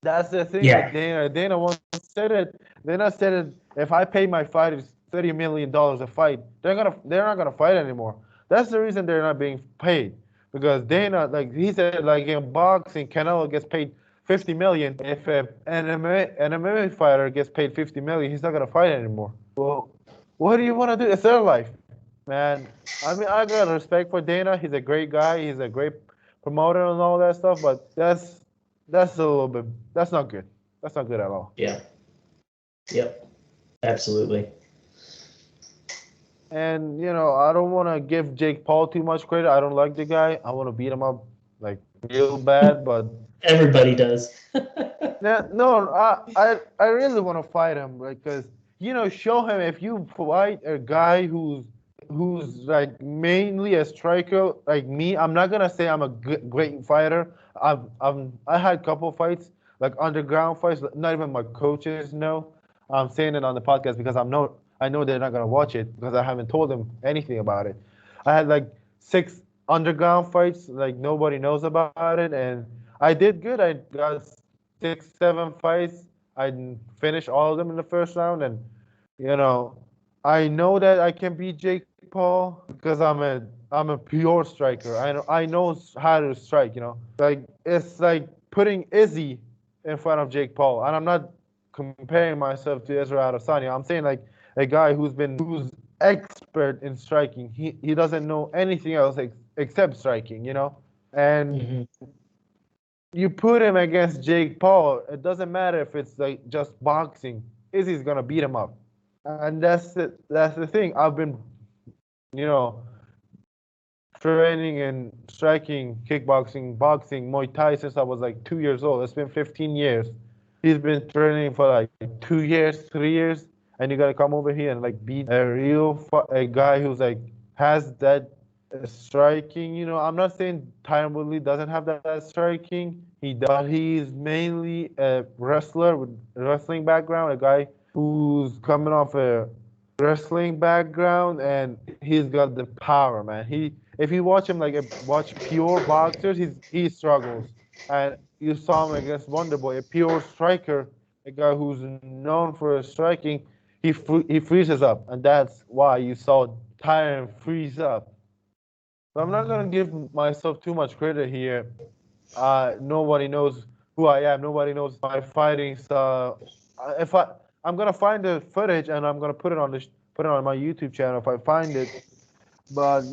A: That's the thing with
B: Yeah.
A: Dana. Dana once said it. Dana said it. If I pay my fighters $30 million a fight, they're not gonna fight anymore. That's the reason they're not being paid. Because Dana, like he said, like in boxing, Canelo gets paid 50 million. If an MMA fighter gets paid 50 million, he's not gonna fight anymore. Well, what do you want to do? It's their life, man. I mean, I got respect for Dana. He's a great guy. He's a great promoter and all that stuff. But that's a little bit. That's not good. That's not good at all.
B: Yeah. Yep. Absolutely.
A: And I don't want to give Jake Paul too much credit. I don't like the guy. I want to beat him up like real bad. But
B: Everybody does.
A: no, I really want to fight him because show him if you fight a guy who's like mainly a striker like me. I'm not gonna say I'm a great fighter. I had a couple fights like underground fights. Not even my coaches know. I'm saying it on the podcast because I know they're not gonna watch it because I haven't told them anything about it. I had like 6 underground fights, like nobody knows about it, and I did good. I got 6, 7 fights. I finished all of them in the first round, and you know, I know that I can beat Jake Paul because I'm a pure striker. I know how to strike. Like it's like putting Izzy in front of Jake Paul, and I'm not comparing myself to Israel Adesanya. I'm saying like a guy who's expert in striking. He doesn't know anything else except striking. And
B: Hmm.
A: you put him against Jake Paul. It doesn't matter if it's like just boxing. Izzy's gonna beat him up, and that's it. That's the thing. I've been, you know, training and striking, kickboxing, boxing, Muay Thai since I was like 2 years old. It's been 15 years. He's been training for like 2 years, 3 years, and you gotta come over here and like beat a guy who's like has that striking. I'm not saying Tyron Woodley doesn't have that striking. He does, but he's mainly a wrestler with a wrestling background, a guy who's coming off a wrestling background, and he's got the power, man. If you watch him like watch pure boxers, he struggles. And you saw him against Wonderboy, a pure striker, a guy who's known for his striking. He freezes up, and that's why you saw Tyron freeze up. So I'm not gonna give myself too much credit here. Nobody knows who I am. Nobody knows my fighting style. If I'm gonna find the footage and I'm gonna put it on my YouTube channel if I find it. But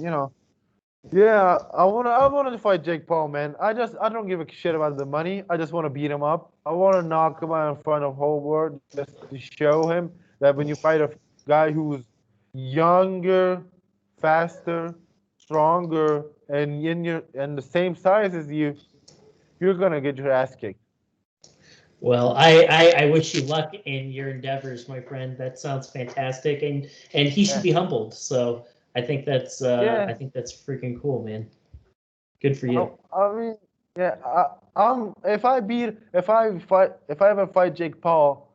A: yeah, I wanna fight Jake Paul, man. I don't give a shit about the money. I just want to beat him up. I want to knock him out in front of the whole world just to show him that when you fight a guy who's younger, faster, stronger, and and the same size as you, you're gonna get your ass kicked.
B: Well, I wish you luck in your endeavors, my friend. That sounds fantastic, and he should
A: Yeah,
B: be humbled. So I
A: yeah.
B: think that's freaking cool, man. Good for
A: I,
B: you.
A: I mean, yeah. If I ever fight Jake Paul,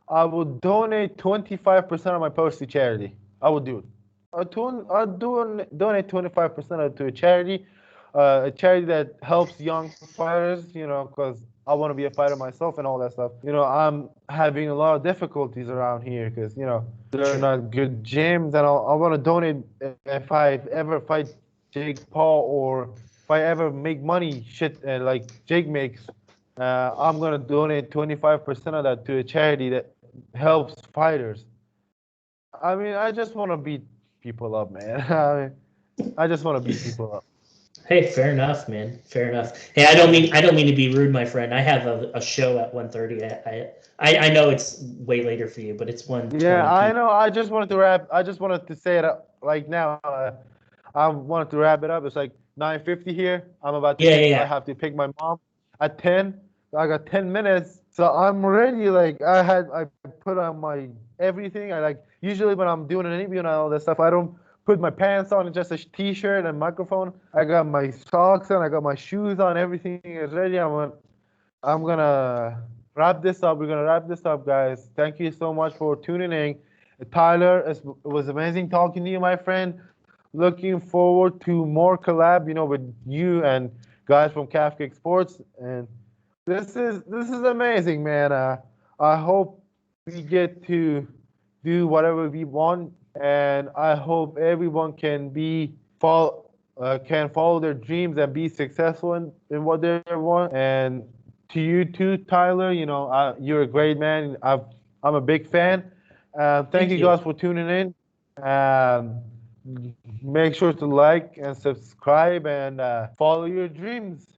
A: I would donate 25% of my purse to charity. I would do it. Donate 25% to a charity that helps young fighters. Because I want to be a fighter myself and all that stuff. I'm having a lot of difficulties around here because there are
B: Sure.
A: not good gyms, and I want to donate if I ever fight Jake Paul or if I ever make money shit like Jake makes. I'm gonna donate 25% of that to a charity that helps fighters. I mean, I just want to beat people up, man. I just want to beat people up.
B: Hey, fair enough, man. Fair enough. Hey, I don't mean to be rude, my friend. I have a show at 1:30. I know it's way later for you, but it's
A: Yeah,
B: 1:20
A: I
B: p.m.
A: know. I just wanted to say it like now. I wanted to wrap it up. It's like 9:50 here. I'm about to
B: Yeah, yeah,
A: I
B: yeah.
A: have to pick my mom at 10. I got 10 minutes. So I'm ready. Like I put on my everything. I like usually when I'm doing an interview and all that stuff, I don't put my pants on and just a t-shirt and microphone. I got my socks on, I got my shoes on, everything is ready. I'm gonna wrap this up. We're gonna wrap this up, guys. Thank you so much for tuning in. Tyler, it was amazing talking to you, my friend. Looking forward to more collab, with you and guys from Kafka Sports. And this is amazing, man. I hope we get to do whatever we want, and I hope everyone can follow their dreams and be successful in what they want. And to you too, Tyler. You're a great man. I'm a big fan. Thank
B: Thank
A: you
B: you.
A: guys for tuning in. Um, Make sure to like and subscribe and follow your dreams.